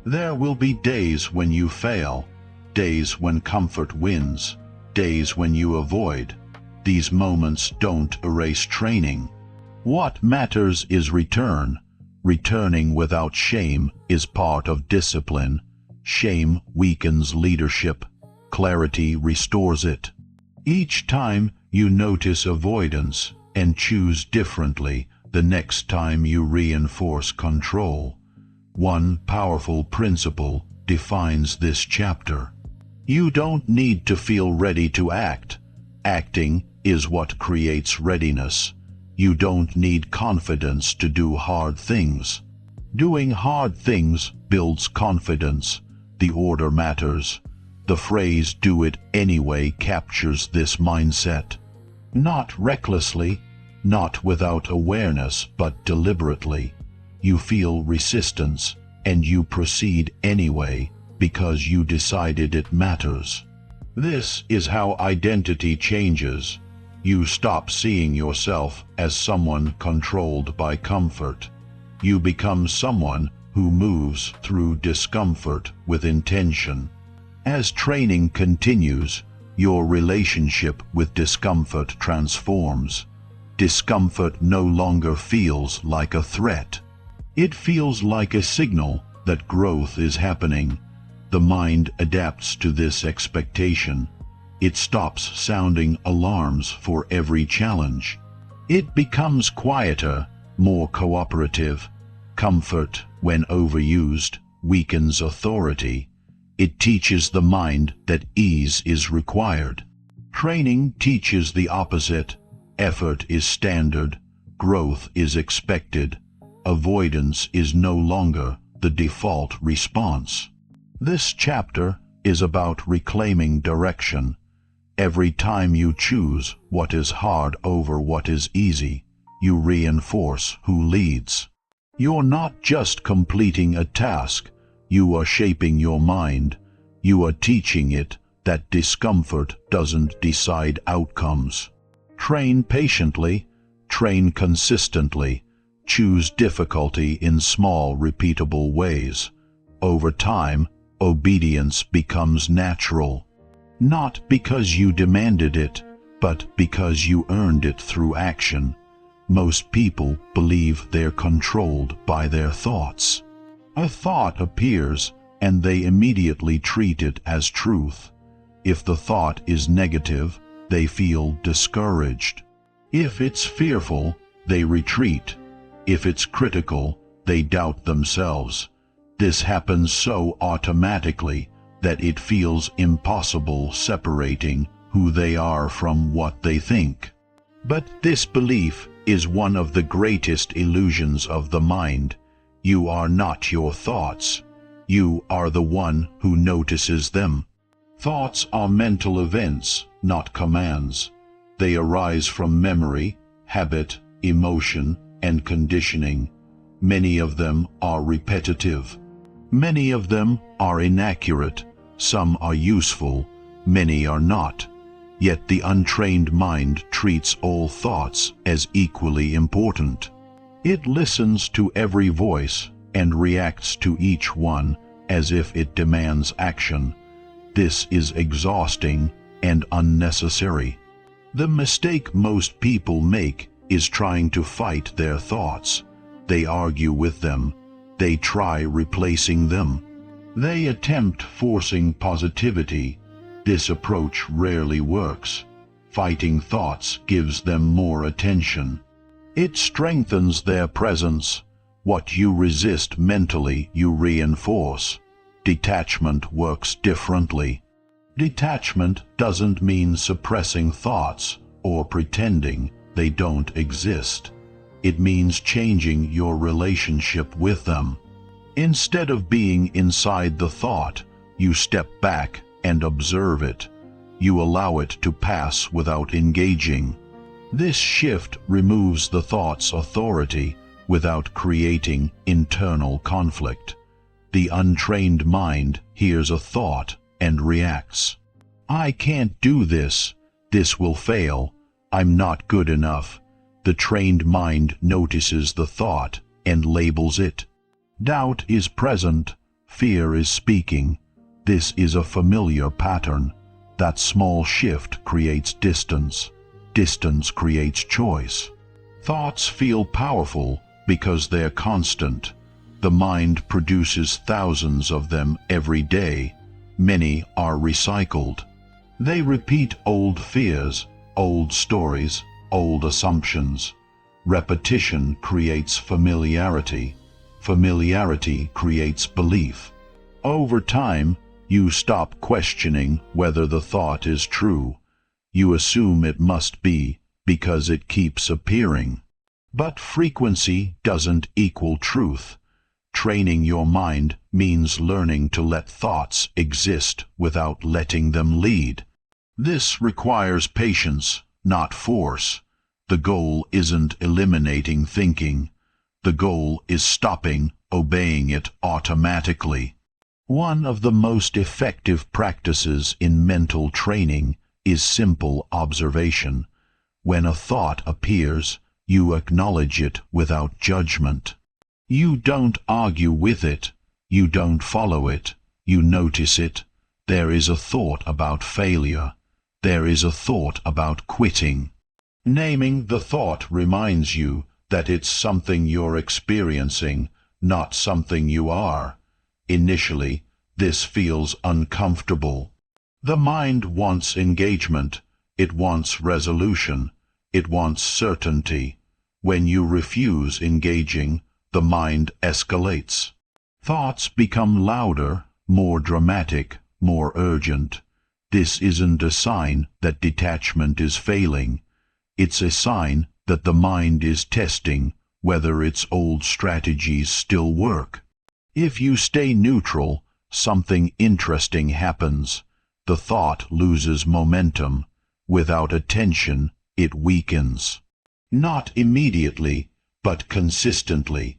There will be days when you fail, days when comfort wins, days when you avoid. These moments don't erase training. What matters is return. Returning without shame is part of discipline. Shame weakens leadership. Clarity restores it. Each time you notice avoidance and choose differently, the next time you reinforce control. One powerful principle defines this chapter. You don't need to feel ready to act. Acting is what creates readiness. You don't need confidence to do hard things. Doing hard things builds confidence. The order matters. The phrase "do it anyway" captures this mindset. Not recklessly, not without awareness, but deliberately. You feel resistance, and you proceed anyway because you decided it matters. This is how identity changes. You stop seeing yourself as someone controlled by comfort. You become someone who moves through discomfort with intention. As training continues, your relationship with discomfort transforms. Discomfort no longer feels like a threat. It feels like a signal that growth is happening. The mind adapts to this expectation. It stops sounding alarms for every challenge. It becomes quieter, more cooperative. Comfort, when overused, weakens authority. It teaches the mind that ease is required. Training teaches the opposite. Effort is standard. Growth is expected. Avoidance is no longer the default response. This chapter is about reclaiming direction. Every time you choose what is hard over what is easy, you reinforce who leads. You're not just completing a task. You are shaping your mind. You are teaching it that discomfort doesn't decide outcomes. Train patiently, train consistently, choose difficulty in small, repeatable ways. Over time, obedience becomes natural. Not because you demanded it, but because you earned it through action. Most people believe they're controlled by their thoughts. A thought appears, and they immediately treat it as truth. If the thought is negative, they feel discouraged. If it's fearful, they retreat. If it's critical, they doubt themselves. This happens so automatically that it feels impossible separating who they are from what they think. But this belief is one of the greatest illusions of the mind. You are not your thoughts. You are the one who notices them. Thoughts are mental events, not commands. They arise from memory, habit, emotion, and conditioning. Many of them are repetitive. Many of them are inaccurate, some are useful, many are not. Yet the untrained mind treats all thoughts as equally important. It listens to every voice and reacts to each one as if it demands action. This is exhausting and unnecessary. The mistake most people make is trying to fight their thoughts. They argue with them. They try replacing them. They attempt forcing positivity. This approach rarely works. Fighting thoughts gives them more attention. It strengthens their presence. What you resist mentally, you reinforce. Detachment works differently. Detachment doesn't mean suppressing thoughts or pretending they don't exist. It means changing your relationship with them. Instead of being inside the thought, you step back and observe it. You allow it to pass without engaging. This shift removes the thought's authority without creating internal conflict. The untrained mind hears a thought and reacts. I can't do this. This will fail. I'm not good enough. The trained mind notices the thought and labels it. Doubt is present. Fear is speaking. This is a familiar pattern. That small shift creates distance. Distance creates choice. Thoughts feel powerful because they're constant. The mind produces thousands of them every day. Many are recycled. They repeat old fears, old stories, old assumptions. Repetition creates familiarity. Familiarity creates belief. Over time, you stop questioning whether the thought is true. You assume it must be because it keeps appearing. But frequency doesn't equal truth. Training your mind means learning to let thoughts exist without letting them lead. This requires patience, not force. The goal isn't eliminating thinking. The goal is stopping obeying it automatically. One of the most effective practices in mental training is simple observation. When a thought appears, you acknowledge it without judgment. You don't argue with it. You don't follow it. You notice it. There is a thought about failure. There is a thought about quitting. Naming the thought reminds you that it's something you're experiencing, not something you are. Initially, this feels uncomfortable. The mind wants engagement. It wants resolution. It wants certainty. When you refuse engaging, the mind escalates. Thoughts become louder, more dramatic, more urgent. This isn't a sign that detachment is failing. It's a sign that the mind is testing whether its old strategies still work. If you stay neutral, something interesting happens. The thought loses momentum. Without attention, it weakens. Not immediately, but consistently.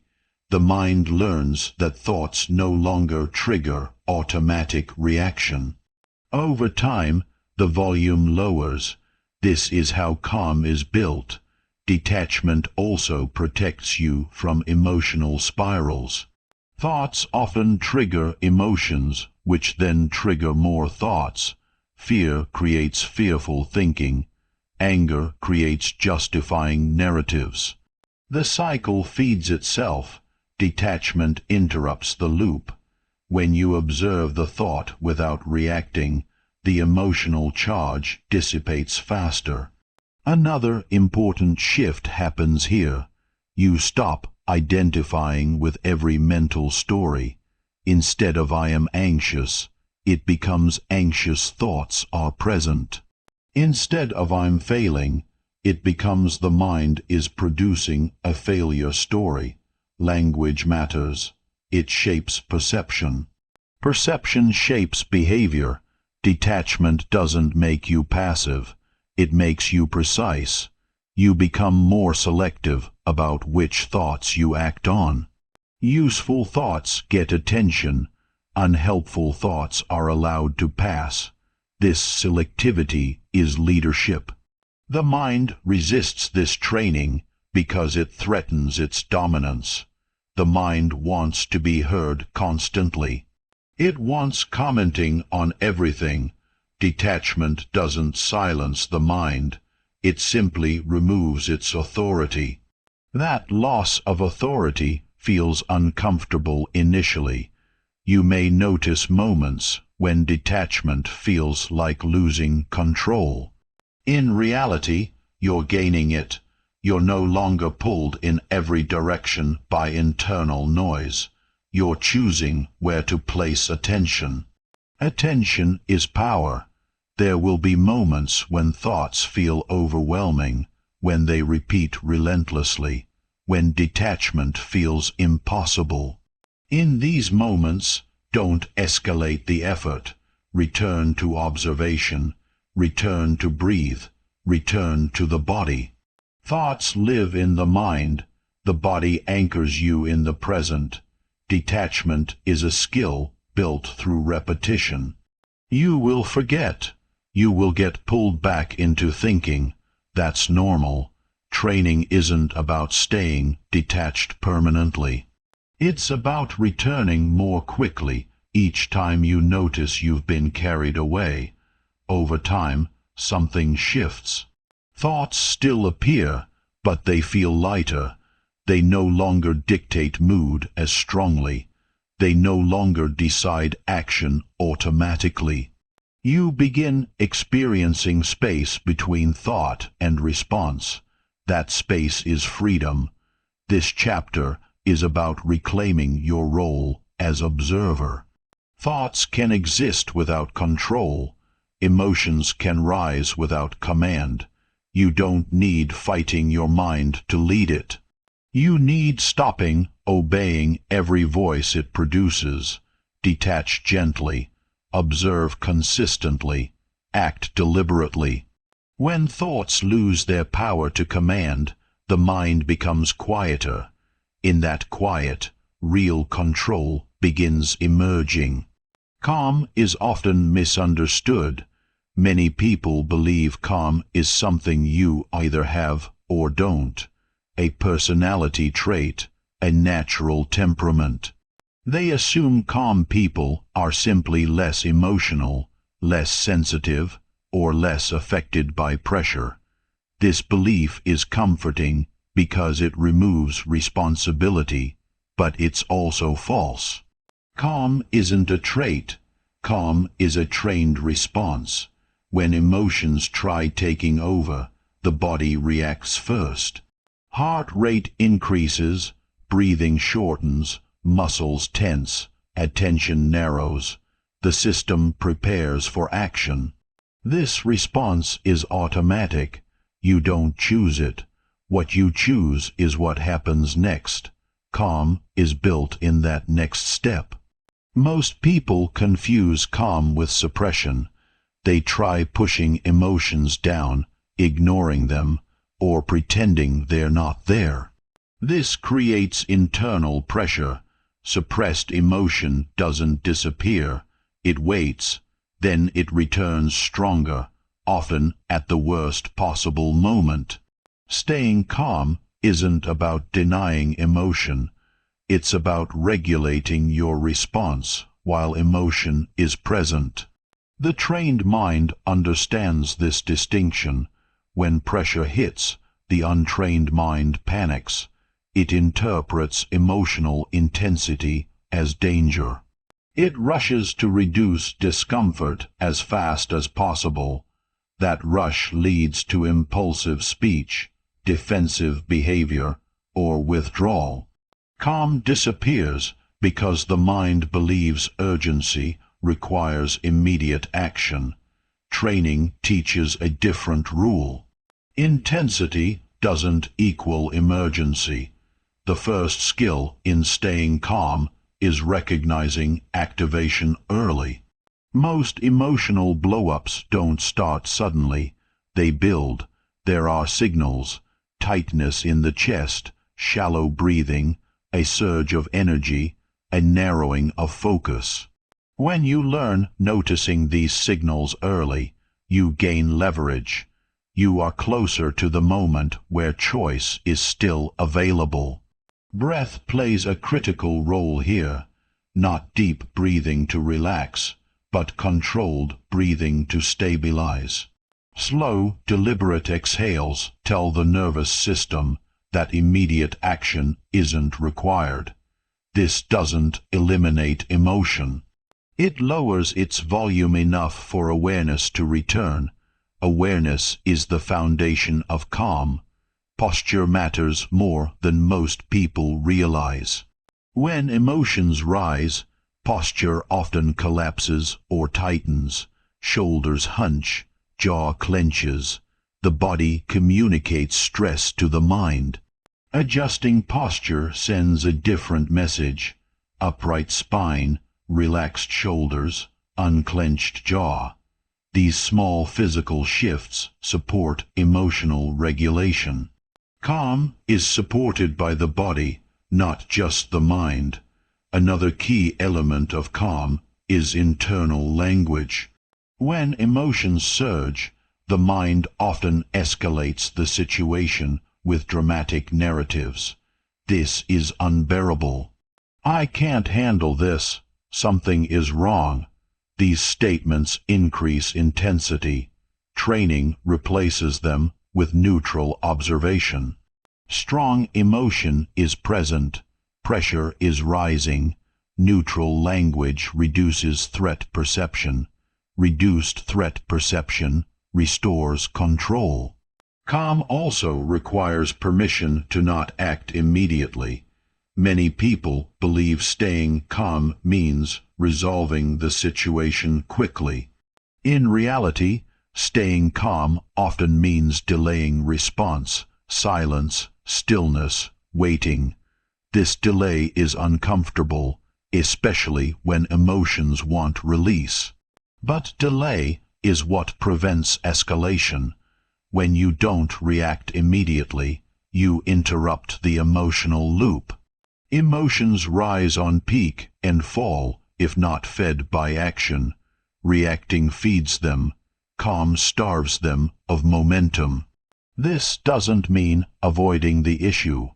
The mind learns that thoughts no longer trigger automatic reaction. Over time, the volume lowers. This is how calm is built. Detachment also protects you from emotional spirals. Thoughts often trigger emotions, which then trigger more thoughts. Fear creates fearful thinking. Anger creates justifying narratives. The cycle feeds itself. Detachment interrupts the loop. When you observe the thought without reacting, the emotional charge dissipates faster. Another important shift happens here. You stop identifying with every mental story. Instead of "I am anxious," it becomes "anxious thoughts are present." Instead of "I'm failing," it becomes the mind is producing a failure story. Language matters. It shapes perception. Perception shapes behavior. Detachment doesn't make you passive. It makes you precise. You become more selective about which thoughts you act on. Useful thoughts get attention. Unhelpful thoughts are allowed to pass. This selectivity is leadership. The mind resists this training because it threatens its dominance. The mind wants to be heard constantly. It wants commenting on everything. Detachment doesn't silence the mind. It simply removes its authority. That loss of authority feels uncomfortable initially. You may notice moments when detachment feels like losing control. In reality, you're gaining it. You're no longer pulled in every direction by internal noise. You're choosing where to place attention. Attention is power. There will be moments when thoughts feel overwhelming, when they repeat relentlessly, when detachment feels impossible. In these moments, don't escalate the effort. Return to observation. Return to breathe. Return to the body. Thoughts live in the mind. The body anchors you in the present. Detachment is a skill built through repetition. You will forget. You will get pulled back into thinking. That's normal. Training isn't about staying detached permanently. It's about returning more quickly each time you notice you've been carried away. Over time, something shifts. Thoughts still appear, but they feel lighter. They no longer dictate mood as strongly. They no longer decide action automatically. You begin experiencing space between thought and response. That space is freedom. This chapter is about reclaiming your role as observer. Thoughts can exist without control. Emotions can rise without command. You don't need fighting your mind to lead it. You need stopping, obeying every voice it produces. Detach gently. Observe consistently. Act deliberately. When thoughts lose their power to command, the mind becomes quieter. In that quiet, real control begins emerging. Calm is often misunderstood. Many people believe calm is something you either have or don't, a personality trait, a natural temperament. They assume calm people are simply less emotional, less sensitive, or less affected by pressure. This belief is comforting because it removes responsibility, but it's also false. Calm isn't a trait. Calm is a trained response. When emotions try taking over, the body reacts first. Heart rate increases, breathing shortens, muscles tense, attention narrows. The system prepares for action. This response is automatic. You don't choose it. What you choose is what happens next. Calm is built in that next step. Most people confuse calm with suppression. They try pushing emotions down, ignoring them, or pretending they're not there. This creates internal pressure. Suppressed emotion doesn't disappear. It waits. Then it returns stronger, often at the worst possible moment. Staying calm isn't about denying emotion. It's about regulating your response while emotion is present. The trained mind understands this distinction. When pressure hits, the untrained mind panics. It interprets emotional intensity as danger. It rushes to reduce discomfort as fast as possible. That rush leads to impulsive speech, defensive behavior, or withdrawal. Calm disappears because the mind believes urgency requires immediate action. Training teaches a different rule. Intensity doesn't equal emergency. The first skill in staying calm is recognizing activation early. Most emotional blow-ups don't start suddenly. They build. There are signals: tightness in the chest, shallow breathing, a surge of energy, a narrowing of focus. When you learn noticing these signals early, you gain leverage. You are closer to the moment where choice is still available. Breath plays a critical role here, not deep breathing to relax, but controlled breathing to stabilize. Slow, deliberate exhales tell the nervous system that immediate action isn't required. This doesn't eliminate emotion. It lowers its volume enough for awareness to return. Awareness is the foundation of calm. Posture matters more than most people realize. When emotions rise, posture often collapses or tightens. Shoulders hunch, jaw clenches. The body communicates stress to the mind. Adjusting posture sends a different message. Upright spine, relaxed shoulders, unclenched jaw. These small physical shifts support emotional regulation. Calm is supported by the body, not just the mind. Another key element of calm is internal language. When emotions surge, the mind often escalates the situation with dramatic narratives. This is unbearable. I can't handle this. Something is wrong. These statements increase intensity. Training replaces them with neutral observation. Strong emotion is present. Pressure is rising. Neutral language reduces threat perception. Reduced threat perception restores control. Calm also requires permission to not act immediately. Many people believe staying calm means resolving the situation quickly. In reality, staying calm often means delaying response, silence, stillness, waiting. This delay is uncomfortable, especially when emotions want release. But delay is what prevents escalation. When you don't react immediately, you interrupt the emotional loop. Emotions rise on peak and fall if not fed by action. Reacting feeds them. Calm starves them of momentum. This doesn't mean avoiding the issue.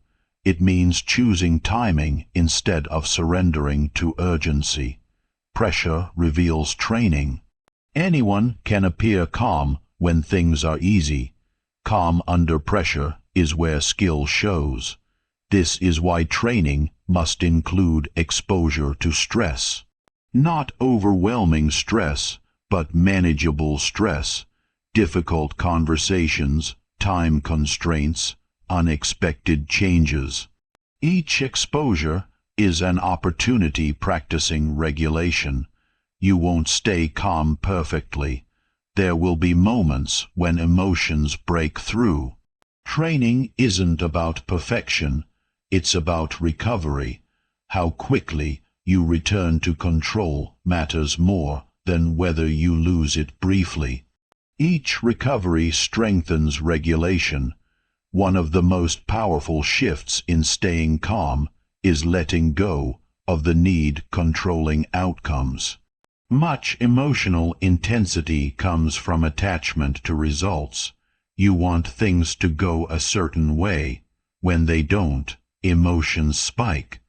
It means choosing timing instead of surrendering to urgency. Pressure reveals training. Anyone can appear calm when things are easy. Calm under pressure is where skill shows. This is why training must include exposure to stress. Not overwhelming stress, but manageable stress. Difficult conversations, time constraints, unexpected changes. Each exposure is an opportunity practicing regulation. You won't stay calm perfectly. There will be moments when emotions break through. Training isn't about perfection. It's about recovery. How quickly you return to control matters more than whether you lose it briefly. Each recovery strengthens regulation. One of the most powerful shifts in staying calm is letting go of the need controlling outcomes. Much emotional intensity comes from attachment to results. You want things to go a certain way. When they don't, emotions spike.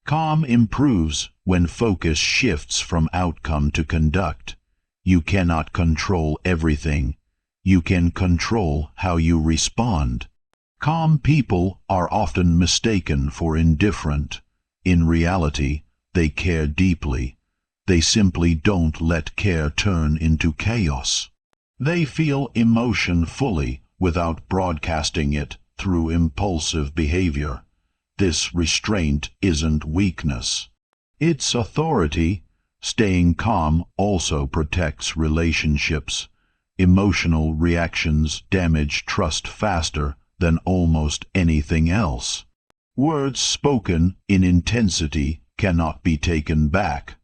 Calm improves when focus shifts from outcome to conduct. You cannot control everything. You can control how you respond. Calm people are often mistaken for indifferent. In reality, they care deeply. They simply don't let care turn into chaos. They feel emotion fully without broadcasting it through impulsive behavior. This restraint isn't weakness. It's authority. Staying calm also protects relationships. Emotional reactions damage trust faster than almost anything else. Words spoken in intensity cannot be taken back.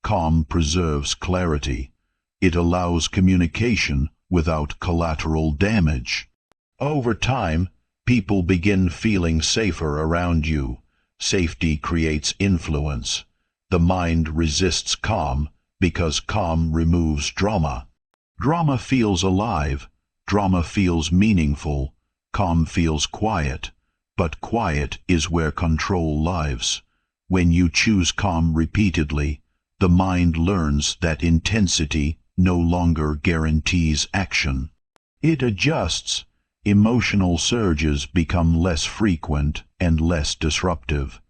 Calm preserves clarity. It allows communication without collateral damage. Over time, people begin feeling safer around you. Safety creates influence. The mind resists calm because calm removes drama. Drama feels alive. Drama feels meaningful. Calm feels quiet. But quiet is where control lives. When you choose calm repeatedly, the mind learns that intensity no longer guarantees action. It adjusts. Emotional surges become less frequent and less disruptive.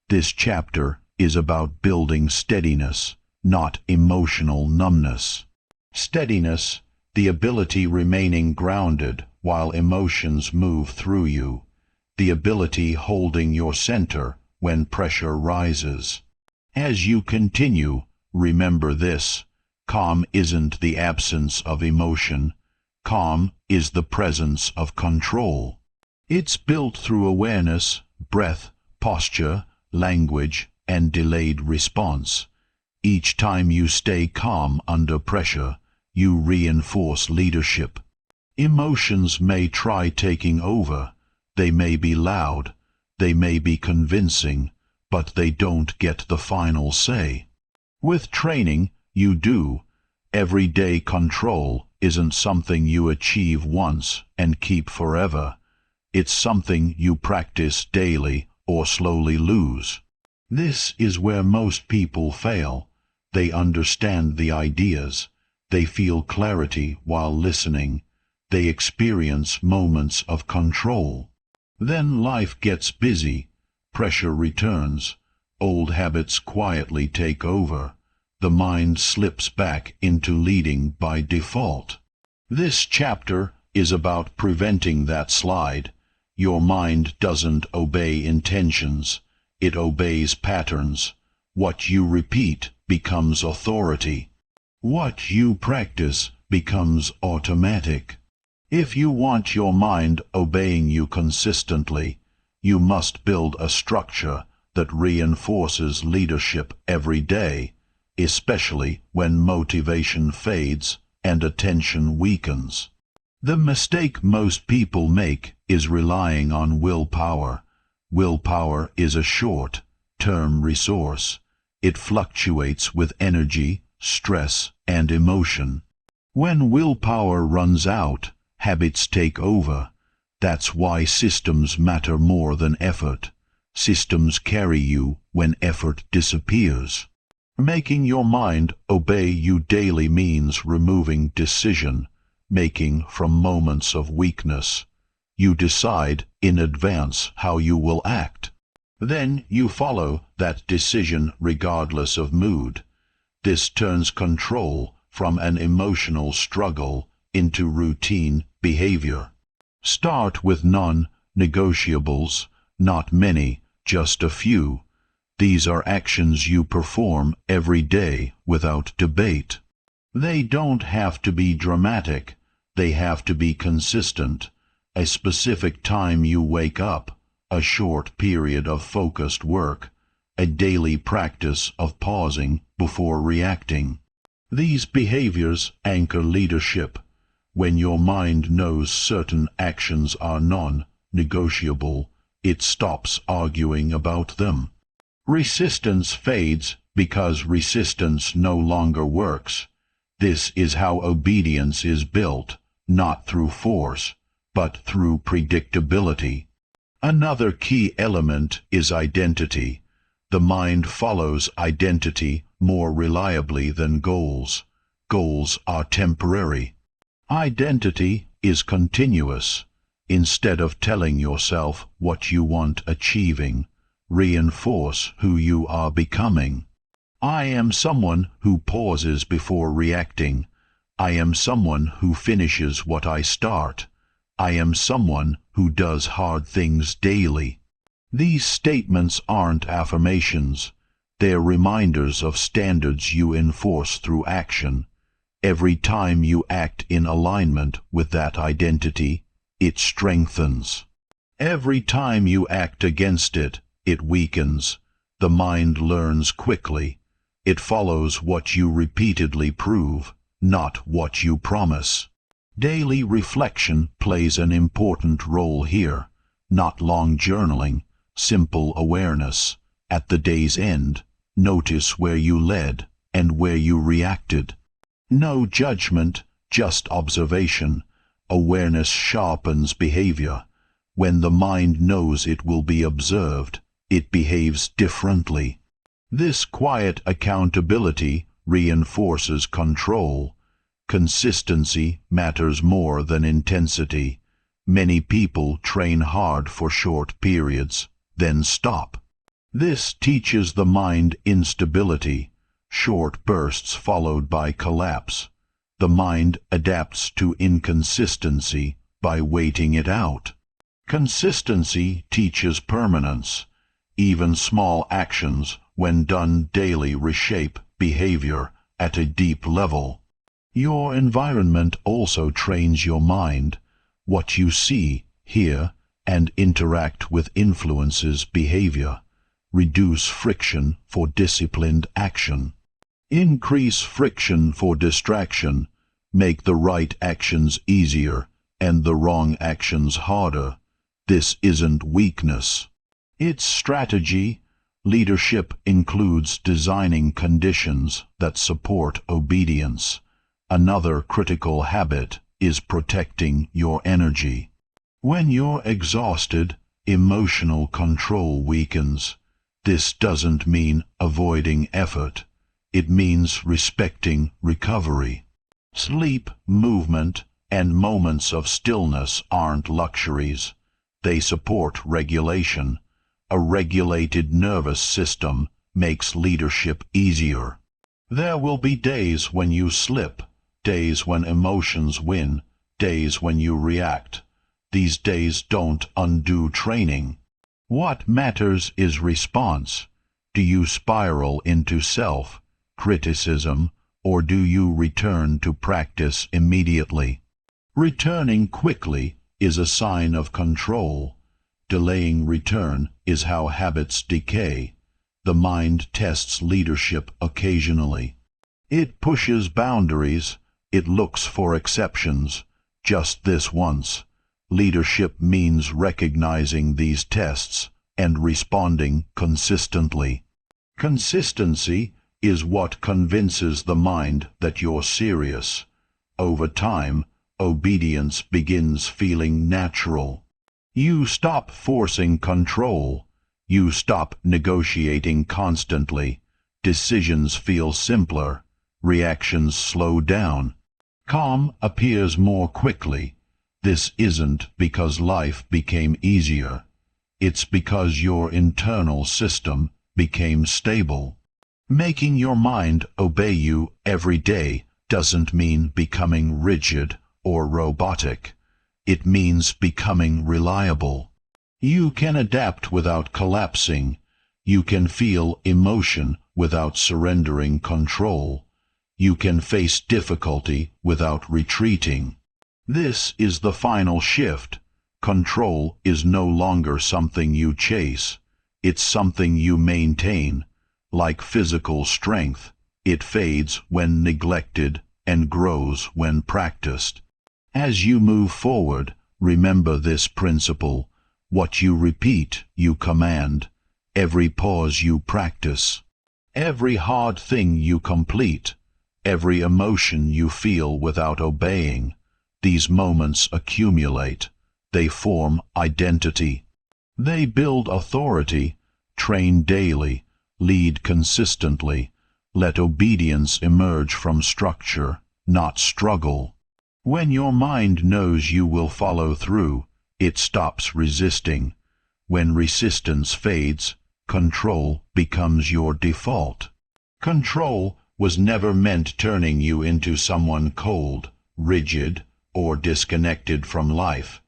This chapter is about building steadiness, not emotional numbness. Steadiness, the ability remaining grounded while emotions move through you. The ability holding your center when pressure rises. As you continue, remember this: calm isn't the absence of emotion. Calm is the presence of control. It's built through awareness, breath, posture, language, and delayed response. Each time you stay calm under pressure, you reinforce leadership. Emotions may try taking over. They may be loud. They may be convincing, but they don't get the final say. With training, you do. Everyday control isn't something you achieve once and keep forever. It's something you practice daily or slowly lose. This is where most people fail. They understand the ideas. They feel clarity while listening. They experience moments of control. Then life gets busy. Pressure returns. Old habits quietly take over. The mind slips back into leading by default. This chapter is about preventing that slide. Your mind doesn't obey intentions. It obeys patterns. What you repeat becomes authority. What you practice becomes automatic. If you want your mind obeying you consistently, you must build a structure that reinforces leadership every day, especially when motivation fades and attention weakens. The mistake most people make is relying on willpower. Willpower is a short-term resource. It fluctuates with energy, stress, and emotion. When willpower runs out, habits take over. That's why systems matter more than effort. Systems carry you when effort disappears. Making your mind obey you daily means removing decision-making from moments of weakness. You decide in advance how you will act. Then you follow that decision regardless of mood. This turns control from an emotional struggle into routine behavior. Start with non-negotiables, not many, just a few. These are actions you perform every day without debate. They don't have to be dramatic. They have to be consistent. A specific time you wake up, a short period of focused work, a daily practice of pausing before reacting. These behaviors anchor leadership. When your mind knows certain actions are non-negotiable, it stops arguing about them. Resistance fades because resistance no longer works. This is how obedience is built, not through force, but through predictability. Another key element is identity. The mind follows identity more reliably than goals. Goals are temporary. Identity is continuous. Instead of telling yourself what you want achieving, reinforce who you are becoming. I am someone who pauses before reacting. I am someone who finishes what I start. I am someone who does hard things daily. These statements aren't affirmations. They're reminders of standards you enforce through action. Every time you act in alignment with that identity, it strengthens. Every time you act against it, it weakens. The mind learns quickly. It follows what you repeatedly prove, not what you promise. Daily reflection plays an important role here. Not long journaling, simple awareness. At the day's end, notice where you led and where you reacted. No judgment, just observation. Awareness sharpens behavior. When the mind knows it will be observed, it behaves differently. This quiet accountability reinforces control. Consistency matters more than intensity. Many people train hard for short periods, then stop. This teaches the mind instability, short bursts followed by collapse. The mind adapts to inconsistency by waiting it out. Consistency teaches permanence. Even small actions, when done daily, reshape behavior at a deep level. Your environment also trains your mind. What you see, hear, and interact with influences behavior. Reduce friction for disciplined action. Increase friction for distraction. Make the right actions easier and the wrong actions harder. This isn't weakness. It's strategy. Leadership includes designing conditions that support obedience. Another critical habit is protecting your energy. When you're exhausted, emotional control weakens. This doesn't mean avoiding effort. It means respecting recovery. Sleep, movement, and moments of stillness aren't luxuries. They support regulation. A regulated nervous system makes leadership easier. There will be days when you slip, days when emotions win, days when you react. These days don't undo training. What matters is response. Do you spiral into self-criticism, or do you return to practice immediately? Returning quickly is a sign of control. Delaying return is how habits decay. The mind tests leadership occasionally. It pushes boundaries. It looks for exceptions. Just this once. Leadership means recognizing these tests and responding consistently. Consistency is what convinces the mind that you're serious. Over time, obedience begins feeling natural. You stop forcing control. You stop negotiating constantly. Decisions feel simpler. Reactions slow down. Calm appears more quickly. This isn't because life became easier. It's because your internal system became stable. Making your mind obey you every day doesn't mean becoming rigid or robotic. It means becoming reliable. You can adapt without collapsing. You can feel emotion without surrendering control. You can face difficulty without retreating. This is the final shift. Control is no longer something you chase. It's something you maintain. Like physical strength, it fades when neglected and grows when practiced. As you move forward, remember this principle. What you repeat, you command. Every pause you practice. Every hard thing you complete. Every emotion you feel without obeying. These moments accumulate. They form identity. They build authority. Train daily. Lead consistently. Let obedience emerge from structure, not struggle. When your mind knows you will follow through, it stops resisting. When resistance fades, control becomes your default. Control was never meant turning you into someone cold, rigid, or disconnected from life.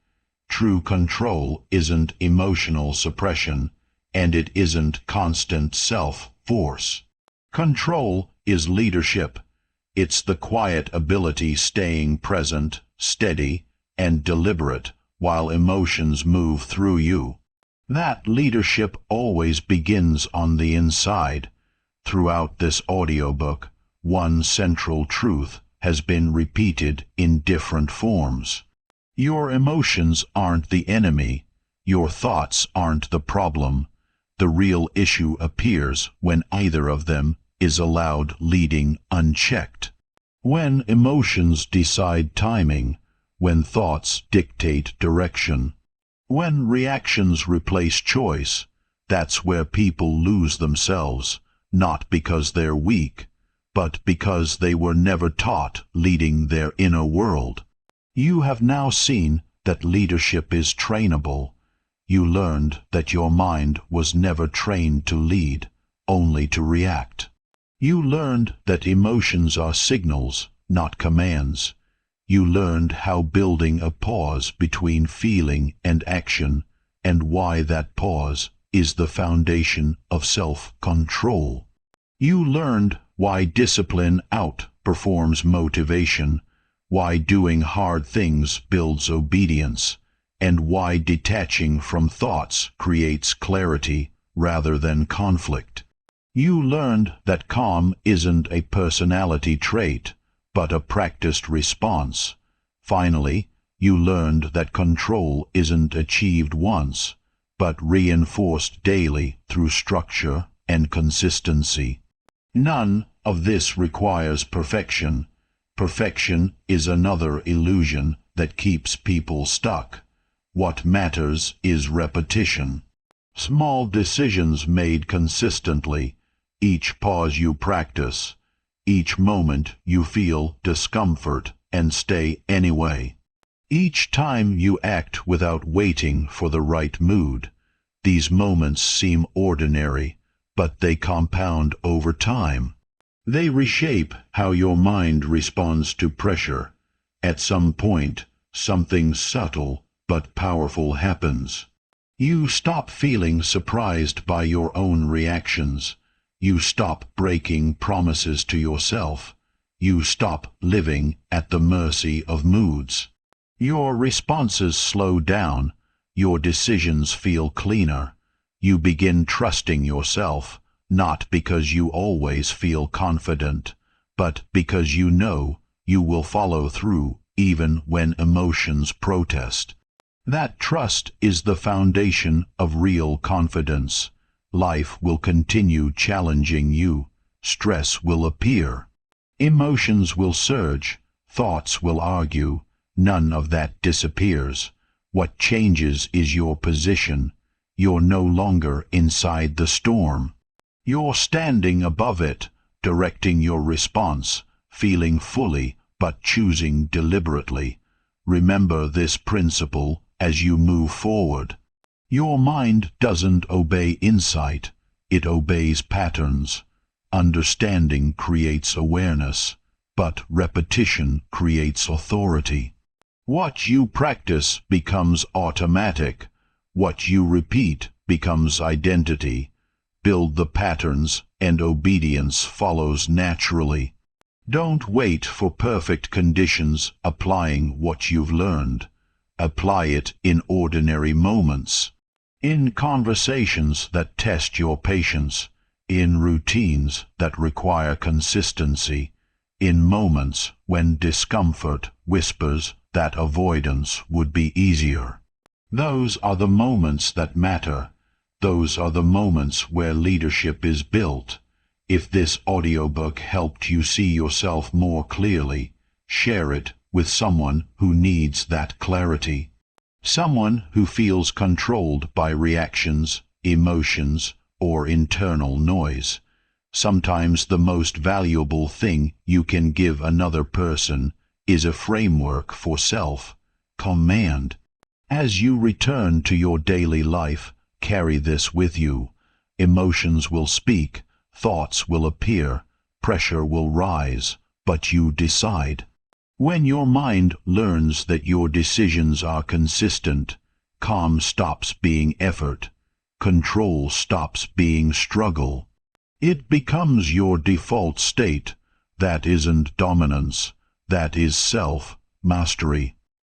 True control isn't emotional suppression, and it isn't constant self-force. Control is leadership. It's the quiet ability staying present, steady, and deliberate while emotions move through you. That leadership always begins on the inside. Throughout this audiobook, one central truth has been repeated in different forms. Your emotions aren't the enemy. Your thoughts aren't the problem. The real issue appears when either of them is allowed leading unchecked. When emotions decide timing, when thoughts dictate direction, when reactions replace choice, that's where people lose themselves, not because they're weak, but because they were never taught leading their inner world. You have now seen that leadership is trainable. You learned that your mind was never trained to lead, only to react. You learned that emotions are signals, not commands. You learned how building a pause between feeling and action, and why that pause is the foundation of self-control. You learned why discipline outperforms motivation, why doing hard things builds obedience, and why detaching from thoughts creates clarity rather than conflict. You learned that calm isn't a personality trait, but a practiced response. Finally, you learned that control isn't achieved once, but reinforced daily through structure and consistency. None of this requires perfection. Perfection is another illusion that keeps people stuck. What matters is repetition. Small decisions made consistently, each pause you practice, each moment you feel discomfort and stay anyway. Each time you act without waiting for the right mood. These moments seem ordinary, but they compound over time. They reshape how your mind responds to pressure. At some point, something subtle but powerful happens. You stop feeling surprised by your own reactions. You stop breaking promises to yourself. You stop living at the mercy of moods. Your responses slow down. Your decisions feel cleaner. You begin trusting yourself, not because you always feel confident, but because you know you will follow through even when emotions protest. That trust is the foundation of real confidence. Life will continue challenging you. Stress will appear. Emotions will surge. Thoughts will argue. None of that disappears. What changes is your position. You're no longer inside the storm. You're standing above it, directing your response, feeling fully but choosing deliberately. Remember this principle as you move forward. Your mind doesn't obey insight, it obeys patterns. Understanding creates awareness, but repetition creates authority. What you practice becomes automatic. What you repeat becomes identity. Build the patterns, and obedience follows naturally. Don't wait for perfect conditions applying what you've learned. Apply it in ordinary moments, in conversations that test your patience, in routines that require consistency, in moments when discomfort whispers that avoidance would be easier. Those are the moments that matter. Those are the moments where leadership is built. If this audiobook helped you see yourself more clearly, share it with someone who needs that clarity. Someone who feels controlled by reactions, emotions, or internal noise. Sometimes the most valuable thing you can give another person is a framework for self-command. As you return to your daily life, carry this with you. Emotions will speak, thoughts will appear, pressure will rise, but you decide. When your mind learns that your decisions are consistent, calm stops being effort, control stops being struggle. It becomes your default state. That isn't dominance, that is self-mastery.